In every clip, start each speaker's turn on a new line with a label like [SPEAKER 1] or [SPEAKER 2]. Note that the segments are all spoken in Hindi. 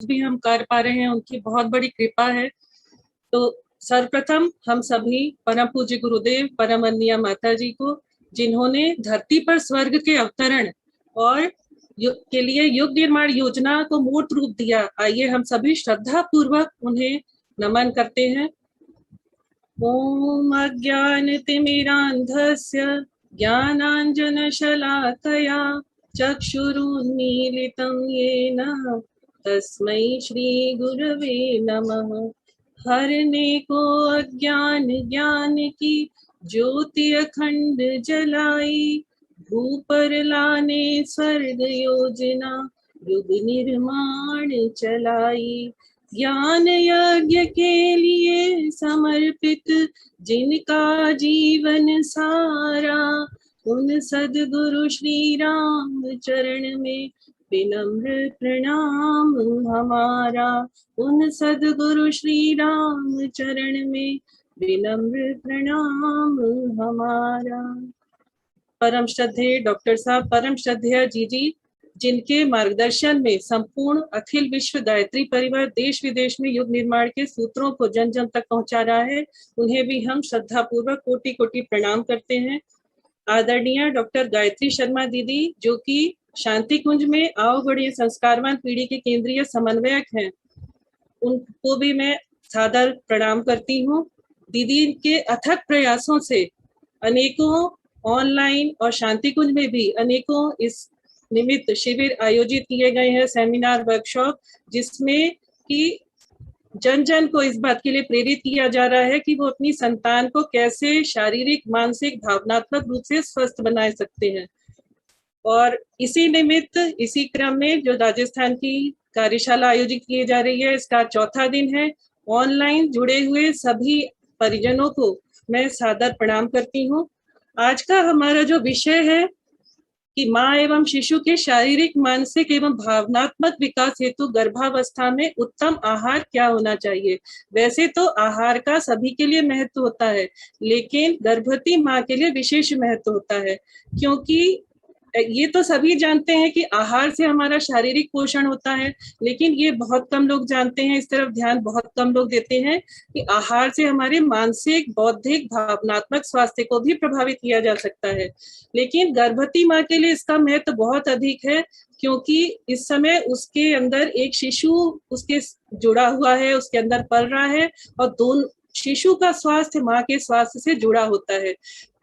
[SPEAKER 1] भी हम कर पा रहे हैं उनकी बहुत बड़ी कृपा है। तो सर्वप्रथम हम सभी परम पूज्य गुरुदेव परमवंदनीय माता जी को, जिन्होंने धरती पर स्वर्ग के अवतरण और के लिए युग निर्माण योजना को मूर्त रूप दिया, आइए हम सभी श्रद्धा पूर्वक उन्हें नमन करते हैं। ओम अज्ञानतिमिरान्धस्य ज्ञानाञ्जनशलाकया चक्षुरुन्मीलितं येन तस्मै श्रीगुरवे नमः। हरने को अज्ञान ज्ञान की ज्योति अखंड जलाई, भूपर लाने स्वर्ग योजना युग निर्माण चलाई। ज्ञान यज्ञ के लिए समर्पित जिनका जीवन सारा, उन सद्गुरु श्री राम चरण में विनम्र प्रणाम हमारा। उन सद्गुरु श्री राम चरण में विनम्र प्रणाम हमारा। परम श्रद्धेय डॉक्टर साहब, परम श्रद्धेय जी, जिनके मार्गदर्शन में संपूर्ण अखिल विश्व गायत्री परिवार देश विदेश में युग निर्माण के सूत्रों को जन जन तक पहुंचा रहा है, उन्हें भी हम श्रद्धा पूर्वक कोटि कोटि प्रणाम करते हैं। आदरणीय डॉक्टर गायत्री शर्मा दीदी, जो कि शांति कुंज में आवगढ़ीय संस्कारवान पीढ़ी के केंद्रीय समन्वयक हैं, उनको भी मैं सादर प्रणाम करती हूँ। दीदी के अथक प्रयासों से अनेकों ऑनलाइन और शांति कुंज में भी अनेकों इस निमित्त शिविर आयोजित किए गए हैं, सेमिनार वर्कशॉप, जिसमें कि जन जन को इस बात के लिए प्रेरित किया जा रहा है कि वो अपनी संतान को कैसे शारीरिक, मानसिक, भावनात्मक रूप से स्वस्थ बना सकते हैं। और इसी निमित्त, इसी क्रम में जो राजस्थान की कार्यशाला आयोजित की जा रही है, इसका चौथा दिन है। ऑनलाइन जुड़े हुए सभी परिजनों को मैं सादर प्रणाम करती हूँ। आज का हमारा जो विषय है कि माँ एवं शिशु के शारीरिक, मानसिक एवं भावनात्मक विकास हेतु गर्भावस्था में उत्तम आहार क्या होना चाहिए। वैसे तो आहार का सभी के लिए महत्व होता है, लेकिन गर्भवती माँ के लिए विशेष महत्व होता है, क्योंकि ये तो सभी जानते हैं कि आहार से हमारा शारीरिक पोषण होता है, लेकिन ये बहुत कम लोग जानते हैं, इस तरफ ध्यान बहुत कम लोग देते हैं कि आहार से हमारे मानसिक, बौद्धिक, भावनात्मक स्वास्थ्य को भी प्रभावित किया जा सकता है। लेकिन गर्भवती माँ के लिए इसका महत्व बहुत अधिक है, क्योंकि इस समय उसके अंदर एक शिशु उसके जुड़ा हुआ है, उसके अंदर पल रहा है, और दोनों शिशु का स्वास्थ्य माँ के स्वास्थ्य से जुड़ा होता है।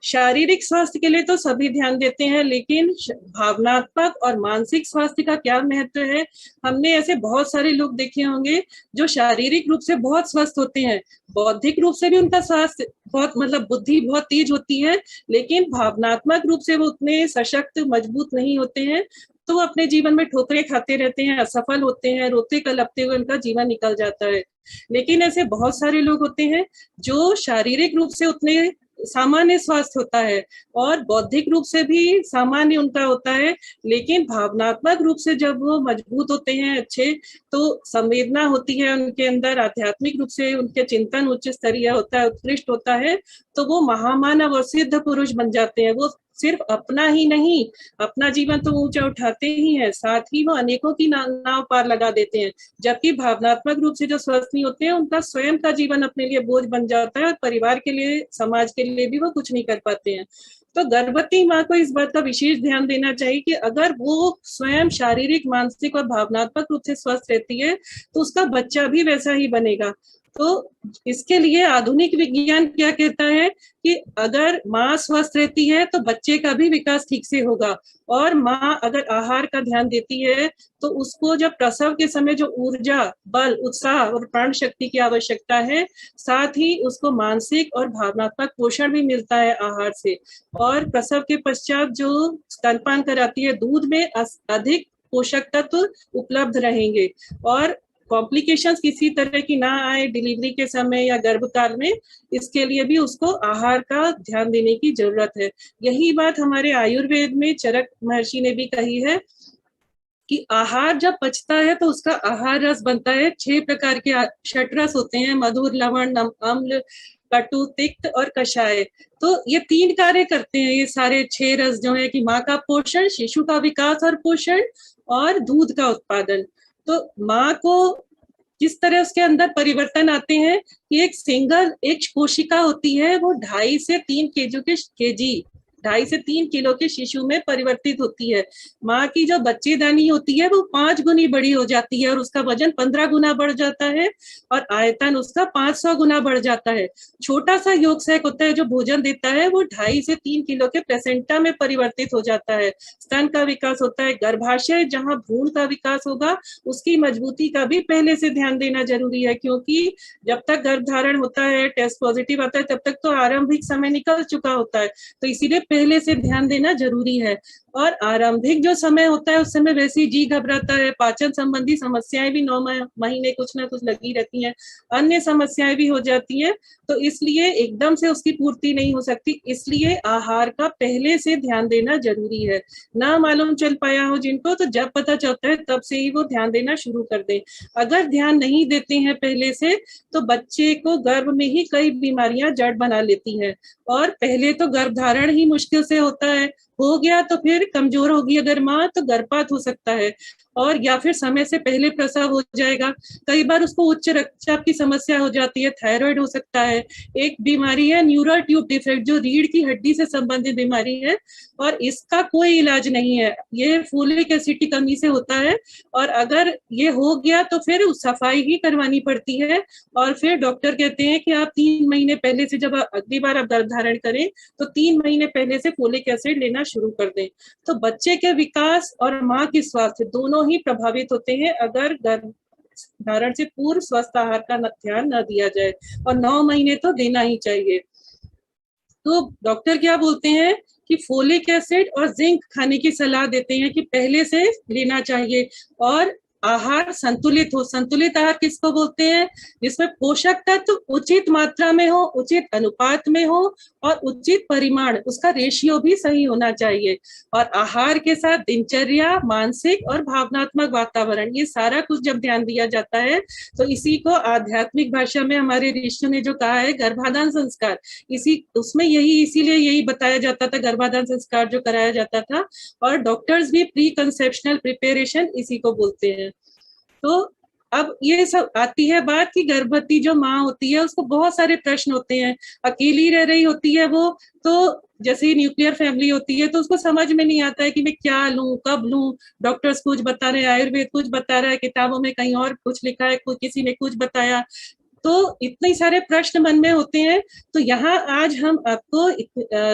[SPEAKER 1] शारीरिक स्वास्थ्य के लिए तो सभी ध्यान देते हैं, लेकिन भावनात्मक और मानसिक स्वास्थ्य का क्या महत्व है। हमने ऐसे बहुत सारे लोग देखे होंगे जो शारीरिक रूप से बहुत स्वस्थ होते हैं, बौद्धिक रूप से भी उनका स्वास्थ्य बहुत, मतलब बुद्धि बहुत तेज होती है, लेकिन भावनात्मक रूप से वो उतने सशक्त, मजबूत नहीं होते हैं, तो वो अपने जीवन में ठोकरें खाते रहते हैं, असफल होते हैं, रोते कलपते हुए उनका जीवन निकल जाता है। लेकिन ऐसे बहुत सारे लोग होते हैं जो शारीरिक रूप से उतने सामान्य स्वास्थ्य होता है और बौद्धिक रूप से भी सामान्य उनका होता है, लेकिन भावनात्मक रूप से जब वो मजबूत होते हैं, अच्छे, तो संवेदना होती है उनके अंदर, आध्यात्मिक रूप से उनके चिंतन उच्च स्तरीय होता है, उत्कृष्ट होता है, तो वो महामानव और सिद्ध पुरुष बन जाते हैं। वो सिर्फ अपना ही नहीं, अपना जीवन तो ऊंचा उठाते ही हैं, साथ ही वो अनेकों की नाव पार लगा देते हैं। जबकि भावनात्मक रूप से जो स्वस्थ नहीं होते हैं, उनका स्वयं का जीवन अपने लिए बोझ बन जाता है और परिवार के लिए, समाज के लिए भी वो कुछ नहीं कर पाते हैं। तो गर्भवती माँ को इस बात का विशेष ध्यान देना चाहिए कि अगर वो स्वयं शारीरिक, मानसिक और भावनात्मक रूप से स्वस्थ रहती है, तो उसका बच्चा भी वैसा ही बनेगा। तो इसके लिए आधुनिक विज्ञान क्या कहता है कि अगर माँ स्वस्थ रहती है तो बच्चे का भी विकास ठीक से होगा, और माँ अगर आहार का ध्यान देती है तो उसको जब प्रसव के समय जो ऊर्जा, बल, उत्साह और प्राण शक्ति की आवश्यकता है, साथ ही उसको मानसिक और भावनात्मक पोषण भी मिलता है आहार से। और प्रसव के पश्चात जो स्तनपान कराती है, दूध में अधिक पोषक तत्व उपलब्ध रहेंगे और कॉम्प्लिकेशंस किसी तरह की ना आए डिलीवरी के समय या गर्भकाल में, इसके लिए भी उसको आहार का ध्यान देने की जरूरत है। यही बात हमारे आयुर्वेद में चरक महर्षि ने भी कही है कि आहार जब पचता है तो उसका आहार रस बनता है। 6 प्रकार के षट रस होते हैं, मधुर, लवण, अम्ल, कटु, तिक्त और कषाय। तो ये 3 कार्य करते हैं, ये सारे 6 रस जो है कि माँ का पोषण, शिशु का विकास और पोषण, और दूध का उत्पादन। तो माँ को किस तरह उसके अंदर परिवर्तन आते हैं कि एक कोशिका होती है, वो 2.5 के शिशु में परिवर्तित होती है। माँ की जो बच्चेदानी होती है वो 5 गुनी बड़ी हो जाती है और उसका वजन 15 गुना बढ़ जाता है और आयतन उसका 500 गुना बढ़ जाता है। छोटा सा योग सहायक होता है जो भोजन देता है, वो 2.5 से 3 किलो के प्लेसेंटा में परिवर्तित हो जाता है। स्तन का विकास होता है। गर्भाशय जहाँ भ्रूण का विकास होगा, उसकी मजबूती का भी पहले से ध्यान देना जरूरी है, क्योंकि जब तक गर्भधारण होता है, टेस्ट पॉजिटिव आता है, तब तक तो आरंभिक समय निकल चुका होता है। तो इसीलिए पहले से ध्यान देना जरूरी है। और आरंभिक जो समय होता है, उस समय वैसे ही जी घबराता है, पाचन संबंधी समस्याएं भी 9 महीने कुछ ना कुछ लगी रहती हैं, अन्य समस्याएं भी हो जाती हैं। तो इसलिए एकदम से उसकी पूर्ति नहीं हो सकती, इसलिए आहार का पहले से ध्यान देना जरूरी है। ना मालूम चल पाया हो जिनको, तो जब पता चलता है तब से ही वो ध्यान देना शुरू कर दें। अगर ध्यान नहीं देते हैं पहले से, तो बच्चे को गर्भ में ही कई बीमारियां जड़ बना लेती हैं। और पहले तो गर्भधारण ही मुश्किल से होता है, हो गया तो फिर कमजोर होगी अगर माँ, तो गर्भपात हो सकता है, और या फिर समय से पहले प्रसव हो जाएगा। कई बार उसको उच्च रक्तचाप की समस्या हो जाती है, थायराइड हो सकता है। एक बीमारी है न्यूरल ट्यूब डिफेक्ट, जो रीढ़ की हड्डी से संबंधित बीमारी है, और इसका कोई इलाज नहीं है। ये फोलिक एसिड की कमी से होता है, और अगर ये हो गया तो फिर सफाई ही करवानी पड़ती है। और फिर डॉक्टर कहते हैं कि आप 3 महीने पहले से, जब अगली बार आप गर्भधारण करें, तो 3 महीने पहले से फोलिक एसिड लेना शुरू कर दें। तो बच्चे के विकास और माँ के स्वास्थ्य दोनों ही प्रभावित होते हैं अगर गर्भधारण से पूर्व स्वस्थ आहार का ध्यान न दिया जाए, और 9 महीने तो देना ही चाहिए। तो डॉक्टर क्या बोलते हैं कि फोलिक एसिड और जिंक खाने की सलाह देते हैं कि पहले से लेना चाहिए, और आहार संतुलित हो। संतुलित आहार किसको बोलते हैं? जिसमें पोषक तत्व उचित मात्रा में हो, उचित अनुपात में हो, और उचित परिमाण, उसका रेशियो भी सही होना चाहिए। और आहार के साथ दिनचर्या, मानसिक और भावनात्मक वातावरण, ये सारा कुछ जब ध्यान दिया जाता है, तो इसी को आध्यात्मिक भाषा में हमारे ऋषियों ने जो कहा है गर्भाधान संस्कार, उसमें इसीलिए यही बताया जाता था, गर्भाधान संस्कार जो कराया जाता था। और डॉक्टर्स भी प्री कंसेप्शनल प्रिपरेशन इसी को बोलते हैं। तो अब ये सब आती है बात कि गर्भवती जो माँ होती है, उसको बहुत सारे प्रश्न होते हैं। अकेली रह रही होती है वो, तो जैसे न्यूक्लियर फैमिली होती है, तो उसको समझ में नहीं आता है कि मैं क्या लूं, कब लूं। डॉक्टर्स कुछ बता रहे हैं, आयुर्वेद कुछ बता रहा है, किताबों में कहीं और कुछ लिखा है, किसी ने कुछ बताया, तो इतने सारे प्रश्न मन में होते हैं। तो यहाँ आज हम आपको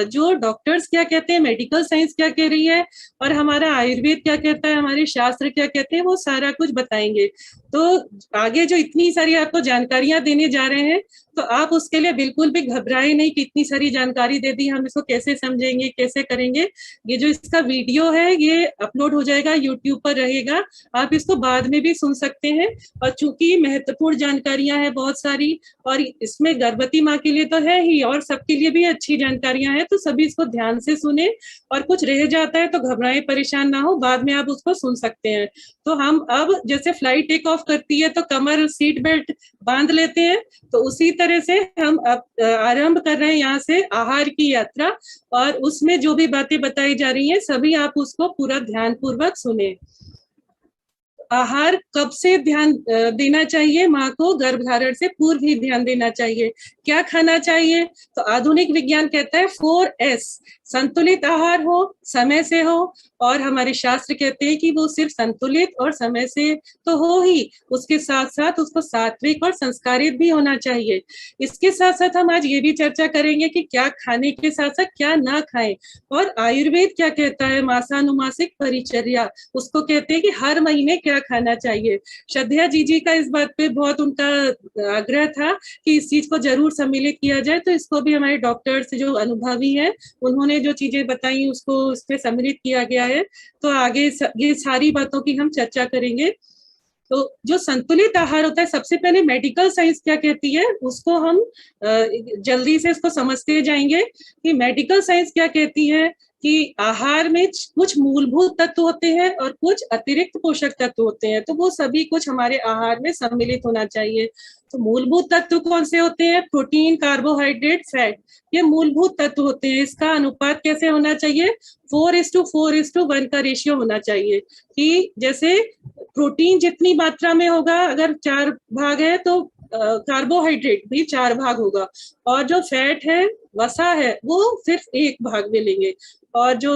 [SPEAKER 1] जो डॉक्टर्स क्या कहते हैं, मेडिकल साइंस क्या कह रही है, और हमारा आयुर्वेद क्या कहता है, हमारे शास्त्र क्या कहते हैं, वो सारा कुछ बताएंगे। तो आगे जो इतनी सारी आपको जानकारियां देने जा रहे हैं, तो आप उसके लिए बिल्कुल भी घबराए नहीं कि इतनी सारी जानकारी दे दी, हम इसको कैसे समझेंगे, कैसे करेंगे। ये जो इसका वीडियो है, ये अपलोड हो जाएगा, यूट्यूब पर रहेगा, आप इसको बाद में भी सुन सकते हैं। और चूंकि महत्वपूर्ण जानकारियां हैं बहुत सारी, और इसमें गर्भवती माँ के लिए तो है ही, और सबके लिए भी अच्छी जानकारियां हैं, तो सभी इसको ध्यान से सुने। और कुछ रह जाता है तो घबराए, परेशान ना हो, बाद में आप उसको सुन सकते हैं। तो हम अब जैसे फ्लाइट टेक ऑफ करती है तो कमर सीट बेल्ट बांध लेते हैं, तो उसी तरह से हम अब आरंभ कर रहे हैं यहाँ से आहार की यात्रा। और उसमें जो भी बातें बताई जा रही हैं, सभी आप उसको पूरा ध्यान पूर्वक सुने। आहार कब से ध्यान देना चाहिए? माँ को गर्भधारण से पूर्व ही ध्यान देना चाहिए। क्या खाना चाहिए? तो आधुनिक विज्ञान कहता है 4S, संतुलित आहार हो, समय से हो, और हमारे शास्त्र कहते हैं कि वो सिर्फ संतुलित और समय से तो हो ही, उसके साथ साथ उसको सात्विक और संस्कारित भी होना चाहिए। इसके साथ साथ हम आज ये भी चर्चा करेंगे कि क्या खाने के साथ साथ क्या ना खाएं, और आयुर्वेद क्या कहता है, मासानुमासिक परिचर्या, उसको कहते हैं कि हर महीने क्या खाना चाहिए। श्रद्धा जी का इस बात पे बहुत उनका आग्रह था कि इस चीज को जरूर सम्मिलित किया जाए, तो इसको भी हमारे डॉक्टर्स जो अनुभवी हैं, उन्होंने जो चीजें बताई उसको उसमें सम्मिलित किया गया है। तो आगे ये सारी बातों की हम चर्चा करेंगे। तो जो संतुलित आहार होता है, सबसे पहले मेडिकल साइंस क्या कहती है उसको हम जल्दी से इसको समझते जाएंगे कि मेडिकल साइंस क्या कहती है कि आहार में कुछ मूलभूत तत्व होते हैं और कुछ अतिरिक्त पोषक तत्व होते हैं, तो वो सभी कुछ हमारे आहार में सम्मिलित होना चाहिए। तो मूलभूत तत्व कौन से होते हैं? प्रोटीन, कार्बोहाइड्रेट, फैट, ये मूलभूत तत्व होते हैं। इसका अनुपात कैसे होना चाहिए? 4:4:1 का रेशियो होना चाहिए। कि जैसे प्रोटीन जितनी मात्रा में होगा, अगर 4 भाग है तो कार्बोहाइड्रेट भी 4 भाग होगा, और जो फैट है, वसा है, वो सिर्फ 1 भाग में लेंगे। और जो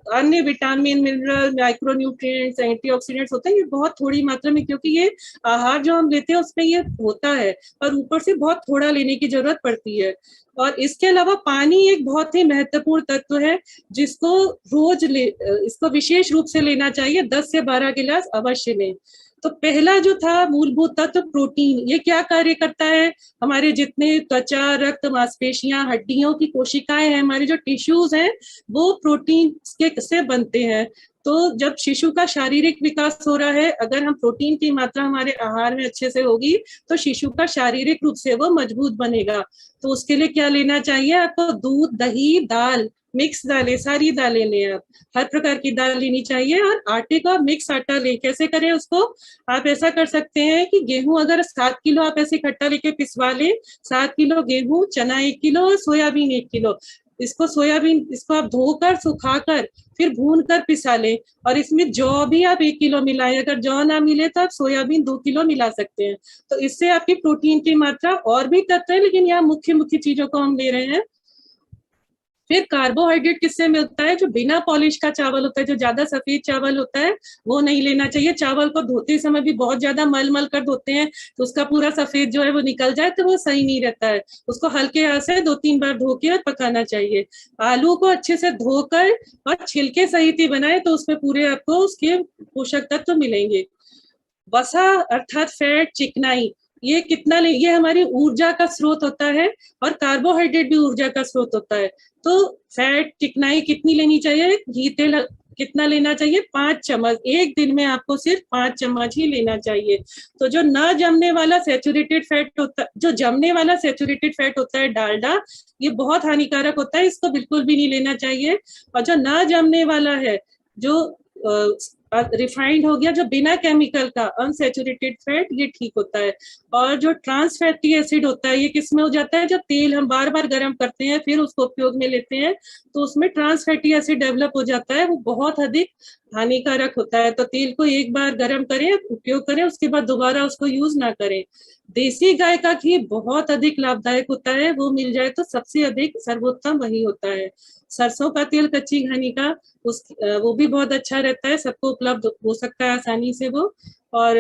[SPEAKER 1] अन्य विटामिन, मिनरल, माइक्रोन्यूट्रिएंट्स, एंटीऑक्सीडेंट्स होते हैं, ये बहुत थोड़ी मात्रा में, क्योंकि ये आहार जो हम लेते हैं उसमें ये होता है, और ऊपर से बहुत थोड़ा लेने की जरूरत पड़ती है। और इसके अलावा पानी एक बहुत ही महत्वपूर्ण तत्व है, जिसको रोज इसको विशेष रूप से लेना चाहिए, 10 से 12 गिलास अवश्य लें। तो पहला जो था मूलभूत तत्व प्रोटीन, ये क्या कार्य करता है? हमारे जितने त्वचा, रक्त, मांसपेशियां, हड्डियों की कोशिकाएं हैं, हमारे जो टिश्यूज हैं, वो प्रोटीन के से बनते हैं। तो जब शिशु का शारीरिक विकास हो रहा है, अगर हम प्रोटीन की मात्रा हमारे आहार में अच्छे से होगी, तो शिशु का शारीरिक रूप से वो मजबूत बनेगा। तो उसके लिए क्या लेना चाहिए आपको? दूध, दही, दाल, मिक्स दालें, सारी दालें लें आप, हर प्रकार की दाल लेनी चाहिए। और आटे का मिक्स आटा लें। कैसे करें उसको? आप ऐसा कर सकते हैं कि गेहूं अगर 7 किलो आप ऐसे इकट्ठा लेके पिसवा लें, 7 किलो गेहूं, चना 1 किलो और सोयाबीन 1 किलो। इसको आप धोकर, सुखाकर, फिर भून कर पिसा लें। और इसमें जौ भी आप 1 किलो मिलाएं, अगर जौ ना मिले तो आप सोयाबीन 2 किलो मिला सकते हैं। तो इससे आपकी प्रोटीन की मात्रा, और भी तत्व है लेकिन यहाँ मुख्य मुख्य चीजों को हम ले रहे हैं। फिर कार्बोहाइड्रेट किससे मिलता है? जो बिना पॉलिश का चावल होता है, जो ज्यादा सफेद चावल होता है, वो नहीं लेना चाहिए। चावल को धोते समय भी बहुत ज्यादा मल मल कर धोते हैं, तो उसका पूरा सफेद जो है वो निकल जाए, तो वो सही नहीं रहता है। उसको हल्के हाथ से 2-3 बार धो के और पकाना चाहिए। आलू को अच्छे से धोकर और छिलके सहित ही बनाए, तो उसमें पूरे आपको उसके पोषक तत्व मिलेंगे। वसा अर्थात फैट, चिकनाई, ये कितना ले, ये हमारी ऊर्जा का स्रोत होता है, और कार्बोहाइड्रेट भी ऊर्जा का स्रोत होता है। तो फैट, चिकनाई कितनी लेनी चाहिए? घी, तेल कितना लेना चाहिए? 5 चम्मच। एक दिन में आपको सिर्फ 5 चम्मच ही लेना चाहिए। तो जो न जमने वाला सैचुरेटेड फैट होता, जो जमने वाला सैचुरेटेड फैट होता है, डालडा, ये बहुत हानिकारक होता है, इसको बिल्कुल भी नहीं लेना चाहिए। और जो न जमने वाला है, जो रिफाइंड हो गया, जो बिना केमिकल का अनसैचुरेटेड फैट, ये ठीक होता है। और जो ट्रांस फैटी एसिड होता है, ये किस में हो जाता है? जब तेल हम बार बार गर्म करते हैं फिर उसको उपयोग में लेते हैं, तो उसमें ट्रांस फैटी एसिड डेवलप हो जाता है, वो बहुत अधिक हानिकारक होता है। तो तेल को एक बार गर्म करें, उपयोग करें, उसके बाद दोबारा उसको यूज ना करें। देसी गाय का घी बहुत अधिक लाभदायक होता है, वो मिल जाए तो सबसे अधिक सर्वोत्तम वही होता है। सरसों का तेल, कच्ची घानी का, वो भी बहुत अच्छा रहता है, सबको उपलब्ध हो सकता है आसानी से वो। और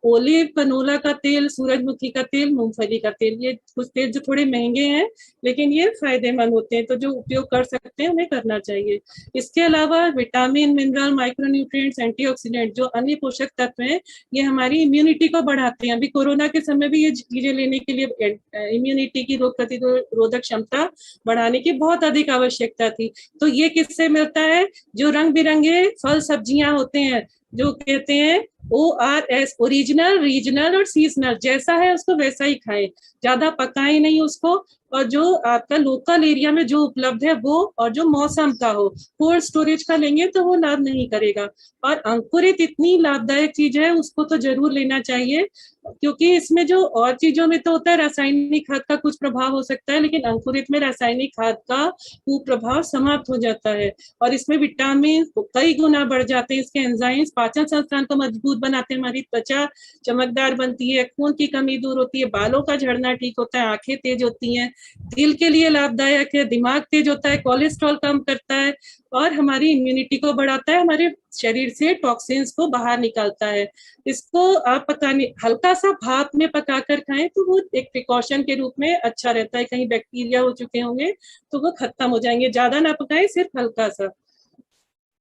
[SPEAKER 1] ओलिव, कनोला का तेल, सूरजमुखी का तेल, मूंगफली का तेल, ये कुछ तेल जो थोड़े महंगे हैं लेकिन ये फायदेमंद होते हैं, तो जो उपयोग कर सकते हैं उन्हें करना चाहिए। इसके अलावा विटामिन, मिनरल, माइक्रोन्यूट्रिएंट्स, एंटीऑक्सीडेंट, जो अन्य पोषक तत्व हैं, ये हमारी इम्यूनिटी को बढ़ाते हैं। अभी कोरोना के समय भी ये चीजें लेने के लिए इम्यूनिटी की, रोग प्रतिरोधक क्षमता बढ़ाने की बहुत अधिक आवश्यकता थी। तो ये किससे मिलता है? जो रंग बिरंगे फल सब्जियां होते हैं, जो कहते हैं ORS, ओरिजिनल, रीजनल और सीजनल, जैसा है उसको वैसा ही खाएं, ज्यादा पकाएं नहीं उसको। और जो आपका लोकल एरिया में जो उपलब्ध है वो, और जो मौसम का हो, कोल्ड स्टोरेज का लेंगे तो वो लाभ नहीं करेगा। और अंकुरित इतनी लाभदायक चीज है, उसको तो जरूर लेना चाहिए, क्योंकि इसमें जो और चीजों में तो होता है रासायनिक खाद का कुछ प्रभाव हो सकता है, लेकिन अंकुरित में रासायनिक खाद का कुप्रभाव समाप्त हो जाता है। और इसमें विटामिन कई गुना बढ़ जाते हैं, इसके एंजाइम्स पाचन संस्थान को मजबूत बनाते हैं, हमारी त्वचा चमकदार बनती है, खून की कमी दूर होती है, बालों का झड़ना ठीक होता है, आंखें तेज होती हैं, दिल के लिए लाभदायक है, दिमाग तेज होता है, कोलेस्ट्रॉल कम करता है, और हमारी इम्यूनिटी को बढ़ाता है, हमारे शरीर से टॉक्सिन्स को बाहर निकालता है। इसको आप पकाने, हल्का सा भाप में पकाकर खाएं तो वो एक प्रिकॉशन के रूप में अच्छा रहता है। कहीं बैक्टीरिया हो चुके होंगे तो वो खत्म हो जाएंगे। ज्यादा ना पकाएं, सिर्फ हल्का सा।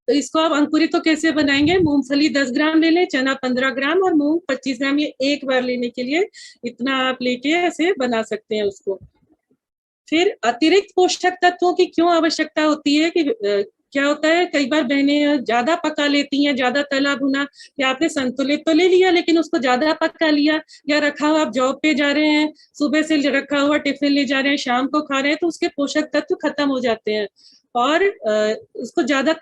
[SPEAKER 1] तो इसको आप अंकुरित तो कैसे बनाएंगे? मूंगफली 10 ग्राम ले लें, चना 15 ग्राम और मूंग 25 ग्राम, ये एक बार लेने के लिए इतना आप लेके ऐसे बना सकते हैं उसको। फिर अतिरिक्त पोषक तत्वों की क्यों आवश्यकता होती है? कि क्या होता है, कई बार बहनें ज्यादा पका लेती हैं, ज्यादा तला भुना, या आपने संतुलित तो ले लिया लेकिन उसको ज्यादा पका लिया, या रखा हुआ, आप जॉब पे जा रहे हैं, सुबह से रखा हुआ टिफिन ले जा रहे हैं, शाम को खा रहे हैं, तो उसके पोषक तत्व खत्म हो जाते हैं। और उसको ज्यादा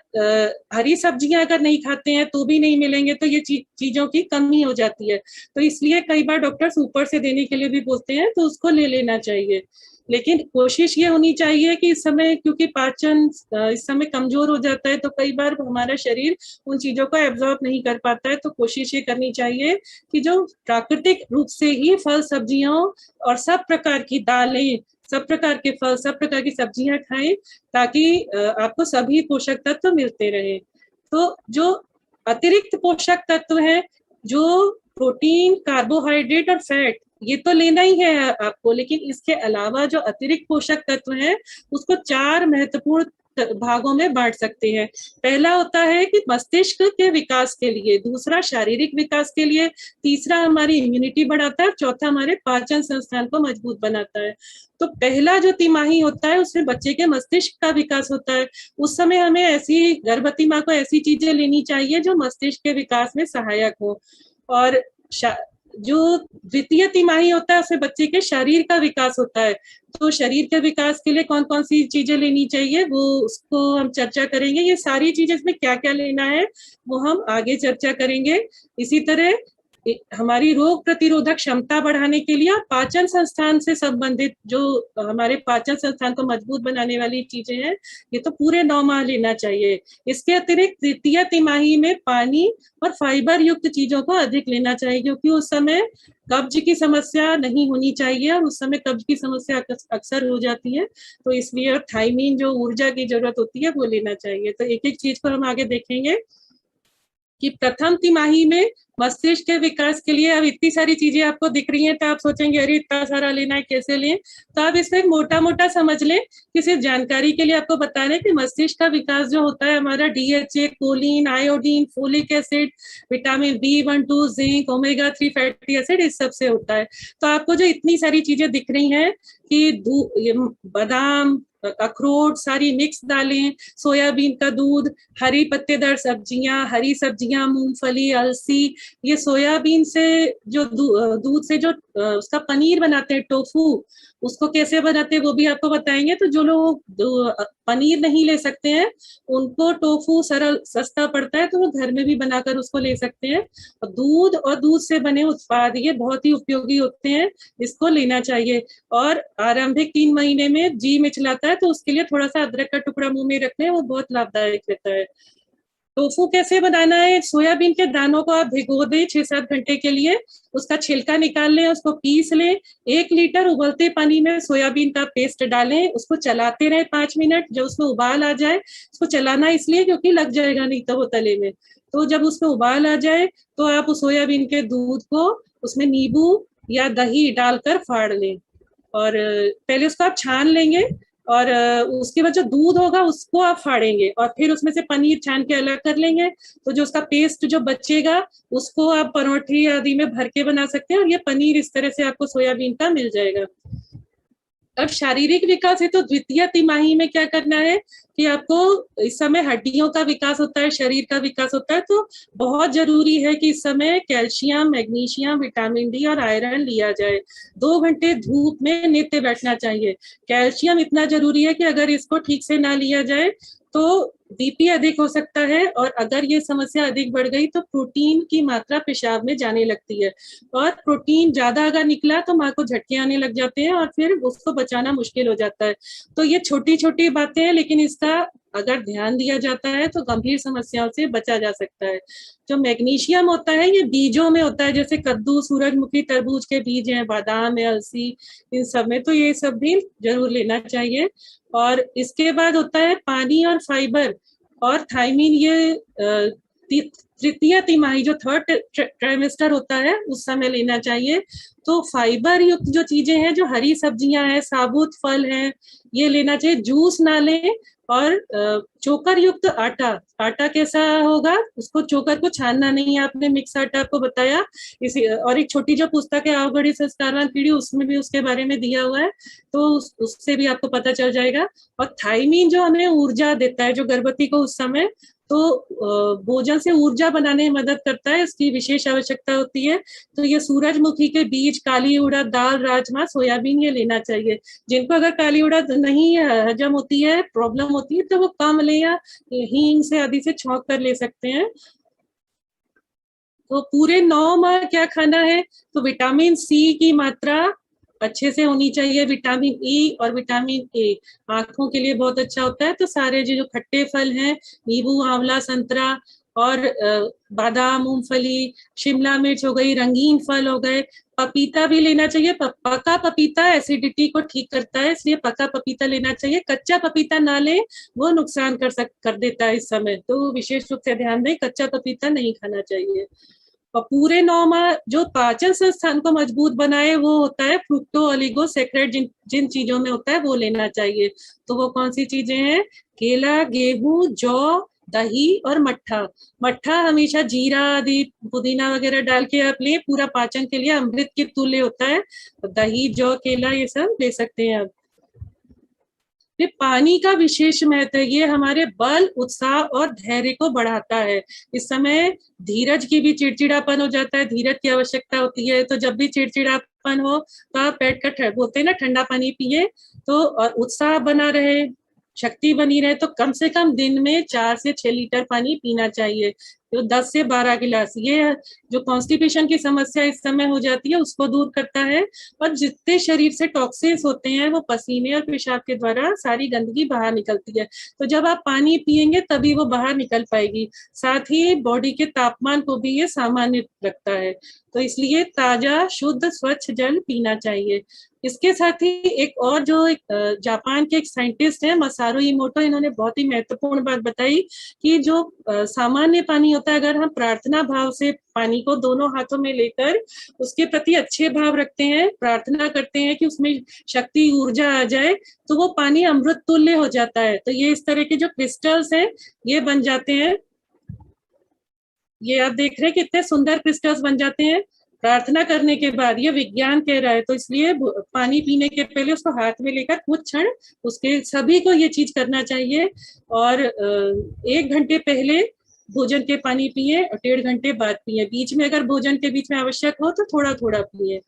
[SPEAKER 1] हरी सब्जियां अगर नहीं खाते हैं तो भी नहीं मिलेंगे, तो ये चीजों की कमी हो जाती है। तो इसलिए कई बार डॉक्टर्स ऊपर से देने के लिए भी बोलते हैं, तो उसको ले लेना चाहिए। लेकिन कोशिश ये होनी चाहिए कि इस समय, क्योंकि पाचन इस समय कमजोर हो जाता है, तो कई बार हमारा शरीर उन चीजों को एब्जॉर्ब नहीं कर पाता है। तो कोशिश ये करनी चाहिए कि जो प्राकृतिक रूप से ही फल सब्जियों और सब प्रकार की दालें, सब प्रकार के फल, सब प्रकार की सब्जियां खाएं, ताकि आपको सभी पोषक तत्व मिलते रहे। तो जो अतिरिक्त पोषक तत्व है, जो प्रोटीन, कार्बोहाइड्रेट और फैट, ये तो लेना ही है आपको, लेकिन इसके अलावा जो अतिरिक्त पोषक तत्व है उसको 4 महत्वपूर्ण भागों में बांट सकते हैं। पहला होता है कि मस्तिष्क के विकास के लिए, दूसरा शारीरिक विकास के लिए, तीसरा हमारी इम्यूनिटी बढ़ाता है, चौथा हमारे पाचन संस्थान को मजबूत बनाता है। तो पहला जो तिमाही होता है उसमें बच्चे के मस्तिष्क का विकास होता है। उस समय हमें ऐसी, गर्भवती माँ को ऐसी चीजें लेनी चाहिए जो मस्तिष्क के विकास में सहायक हो। और जो द्वितीय तिमाही होता है उसमें बच्चे के शरीर का विकास होता है। तो शरीर के विकास के लिए कौन कौन सी चीजें लेनी चाहिए, वो उसको हम चर्चा करेंगे। ये सारी चीजें इसमें क्या क्या लेना है वो हम आगे चर्चा करेंगे। इसी तरह हमारी रोग प्रतिरोधक क्षमता बढ़ाने के लिए पाचन संस्थान से संबंधित, जो हमारे पाचन संस्थान को मजबूत बनाने वाली चीजें हैं, ये तो पूरे 9 माह लेना चाहिए। इसके अतिरिक्त तृतीय तिमाही में पानी और फाइबर युक्त चीजों को अधिक लेना चाहिए, क्योंकि उस समय कब्ज की समस्या नहीं होनी चाहिए, और उस समय कब्ज की समस्या अक्सर हो जाती है। तो इसलिए थायमीन, जो ऊर्जा की जरूरत होती है, वो लेना चाहिए। तो एक एक चीज को हम आगे देखेंगे कि प्रथम तिमाही में मस्तिष्क के विकास के लिए, अब इतनी सारी चीजें आपको दिख रही हैं तो आप सोचेंगे अरे इतना सारा लेना है, कैसे लें। तो आप इसमें मोटा मोटा समझ लें कि सिर्फ जानकारी के लिए आपको बता रहे हैं कि मस्तिष्क का विकास जो होता है हमारा DHA, choline, iodine, folic acid, vitamin B12, zinc, omega 3 fatty acid, इस सब से होता है। तो आपको जो इतनी सारी चीजें दिख रही हैं कि बादाम, अखरोट, सारी मिक्स दालें, सोयाबीन का दूध, हरी पत्तेदार सब्जियां, हरी सब्जियां, मूंगफली, अलसी, ये सोयाबीन से जो दूध से जो उसका पनीर बनाते हैं, टोफू, उसको कैसे बनाते हैं वो भी आपको बताएंगे। तो जो लोग पनीर नहीं ले सकते हैं उनको टोफू सरल सस्ता पड़ता है, तो वो घर में भी बनाकर उसको ले सकते हैं। दूध और दूध से बने उत्पाद ये बहुत ही उपयोगी होते हैं, इसको लेना चाहिए। और आरंभिक 3 महीने में जी मिचलाता है, तो उसके लिए थोड़ा सा अदरक का टुकड़ा मुंह में रखना है, वो बहुत लाभदायक रहता है। टोफू कैसे बनाना है, सोयाबीन के दानों को आप भिगो दें 6-7 घंटे के लिए, उसका छिलका निकाल लें, उसको पीस लें, 1 लीटर उबलते पानी में सोयाबीन का पेस्ट डालें, उसको चलाते रहे 5 मिनट। जब उसमें उबाल आ जाए, उसको चलाना इसलिए क्योंकि लग जाएगा नहीं तो वो तले में। तो जब उसमें उबाल आ जाए तो आप उस सोयाबीन के दूध को उसमें नींबू या दही डालकर फाड़ लें, और पहले उसको आप छान लेंगे, और उसके बाद जो दूध होगा उसको आप फाड़ेंगे, और फिर उसमें से पनीर छान के अलग कर लेंगे। तो जो उसका पेस्ट जो बचेगा उसको आप परोठी आदि में भर के बना सकते हैं, और ये पनीर इस तरह से आपको सोयाबीन का मिल जाएगा। अब शारीरिक विकास है, तो द्वितीय तिमाही में क्या करना है कि आपको, इस समय हड्डियों का विकास होता है, शरीर का विकास होता है, तो बहुत जरूरी है कि इस समय कैल्शियम, मैग्नीशियम, विटामिन डी और आयरन लिया जाए। 2 घंटे धूप में नित्य बैठना चाहिए। कैल्शियम इतना जरूरी है कि अगर इसको ठीक से ना लिया जाए तो बीपी अधिक हो सकता है, और अगर ये समस्या अधिक बढ़ गई तो प्रोटीन की मात्रा पेशाब में जाने लगती है, और प्रोटीन ज्यादा अगर निकला तो माँ को झटके आने लग जाते हैं, और फिर उसको बचाना मुश्किल हो जाता है। तो ये छोटी छोटी बातें हैं, लेकिन इसका अगर ध्यान दिया जाता है तो गंभीर समस्याओं से बचा जा सकता है। जो मैग्नीशियम होता है ये बीजों में होता है, जैसे कद्दू, सूरजमुखी, तरबूज के बीज हैं, बादाम है, अलसी, इन सब में, तो ये सब भी जरूर लेना चाहिए। और इसके बाद होता है पानी और फाइबर और थायमीन, ये तृतीय तिमाही, जो 3rd ट्राइमेस्टर होता है उस समय लेना चाहिए। तो फाइबर युक्त जो चीजें हैं, जो हरी सब्जियां हैं, साबुत फल हैं, ये लेना चाहिए। जूस ना लें। और चोकर युक्त आटा, आटा कैसा होगा, उसको चोकर को छानना नहीं है, आपने मिक्स आटा आपको बताया। इसी, और एक छोटी जो पुस्तक है आवगढ़ी संस्कारवान पीढ़ी, उसमें भी उसके बारे में दिया हुआ है, तो उससे भी आपको पता चल जाएगा। और थायमीन जो हमें ऊर्जा देता है, जो गर्भवती को उस समय तो भोजन से ऊर्जा बनाने में मदद करता है, इसकी विशेष आवश्यकता होती है। तो ये सूरजमुखी के बीज, काली उड़द दाल, राजमा, सोयाबीन ये लेना चाहिए। जिनको अगर काली उड़द नहीं हजम होती है, प्रॉब्लम होती है, तो वो कम ले या हींग से आदि से छौंक कर ले सकते हैं। तो पूरे 9 माह क्या खाना है, तो विटामिन सी की मात्रा अच्छे से होनी चाहिए, विटामिन ई और विटामिन ए आंखों के लिए बहुत अच्छा होता है। तो सारे जो खट्टे फल हैं, नींबू, आंवला, संतरा और बादाम, मूंगफली, शिमला मिर्च हो गई, रंगीन फल हो गए, पपीता भी लेना चाहिए। पका पपीता एसिडिटी को ठीक करता है, इसलिए पका पपीता लेना चाहिए। कच्चा पपीता ना लें, वो नुकसान कर देता है इस समय, तो विशेष रूप से ध्यान दें, कच्चा पपीता नहीं खाना चाहिए। और पूरे 9 माह जो पाचन संस्थान को मजबूत बनाए वो होता है फ्रुक्टो ओलिगोसैकराइड, जिन जिन चीजों में होता है वो लेना चाहिए। तो वो कौन सी चीजें हैं, केला, गेहूं, जौ, दही और मट्ठा। मट्ठा हमेशा जीरा आदि, पुदीना वगैरह डाल के आप लें, पूरा पाचन के लिए अमृत के तुल्य होता है। दही, जौ, केला ये सब ले सकते हैं आप। ये पानी का विशेष महत्व है, ये हमारे बल, उत्साह और धैर्य को बढ़ाता है। इस समय धीरज की भी चिड़चिड़ापन हो जाता है, धीरज की आवश्यकता होती है। तो जब भी चिड़चिड़ापन हो तो आप बैठ कर बोलते हैं ना, ठंडा पानी पिए, तो और उत्साह बना रहे, शक्ति बनी रहे, तो कम से कम दिन में 4 से 6 लीटर पानी पीना चाहिए। तो 10 से 12 गिलास, ये जो कॉन्स्टिपेशन की समस्या इस समय हो जाती है उसको दूर करता है। और जितने शरीर से टॉक्सिन्स होते हैं वो पसीने और पेशाब के द्वारा सारी गंदगी बाहर निकलती है। तो जब आप पानी पिएंगे तभी वो बाहर निकल पाएगी। साथ ही बॉडी के तापमान को भी ये सामान्य रखता है। तो इसलिए ताजा, शुद्ध, स्वच्छ जल पीना चाहिए। इसके साथ ही एक और जो जापान के एक साइंटिस्ट हैं, मसारू इमोटो, इन्होंने बहुत ही महत्वपूर्ण बात बताई कि जो सामान्य पानी होता है, अगर हम प्रार्थना भाव से पानी को दोनों हाथों में लेकर उसके प्रति अच्छे भाव रखते हैं, प्रार्थना करते हैं कि उसमें शक्ति, ऊर्जा आ जाए, तो वो पानी अमृत तुल्य हो जाता है। तो ये इस तरह के जो क्रिस्टल्स हैं ये बन जाते हैं। ये आप देख रहे हैं कितने सुंदर क्रिस्टल्स बन जाते हैं प्रार्थना करने के बाद, ये विज्ञान कह रहा है। तो इसलिए पानी पीने के पहले उसको हाथ में लेकर कुछ क्षण उसके, सभी को ये चीज करना चाहिए। और 1 घंटे पहले भोजन के पानी पिए और 1.5 घंटे बाद पिए। बीच में अगर भोजन के बीच में आवश्यक हो तो थोड़ा थोड़ा पिए।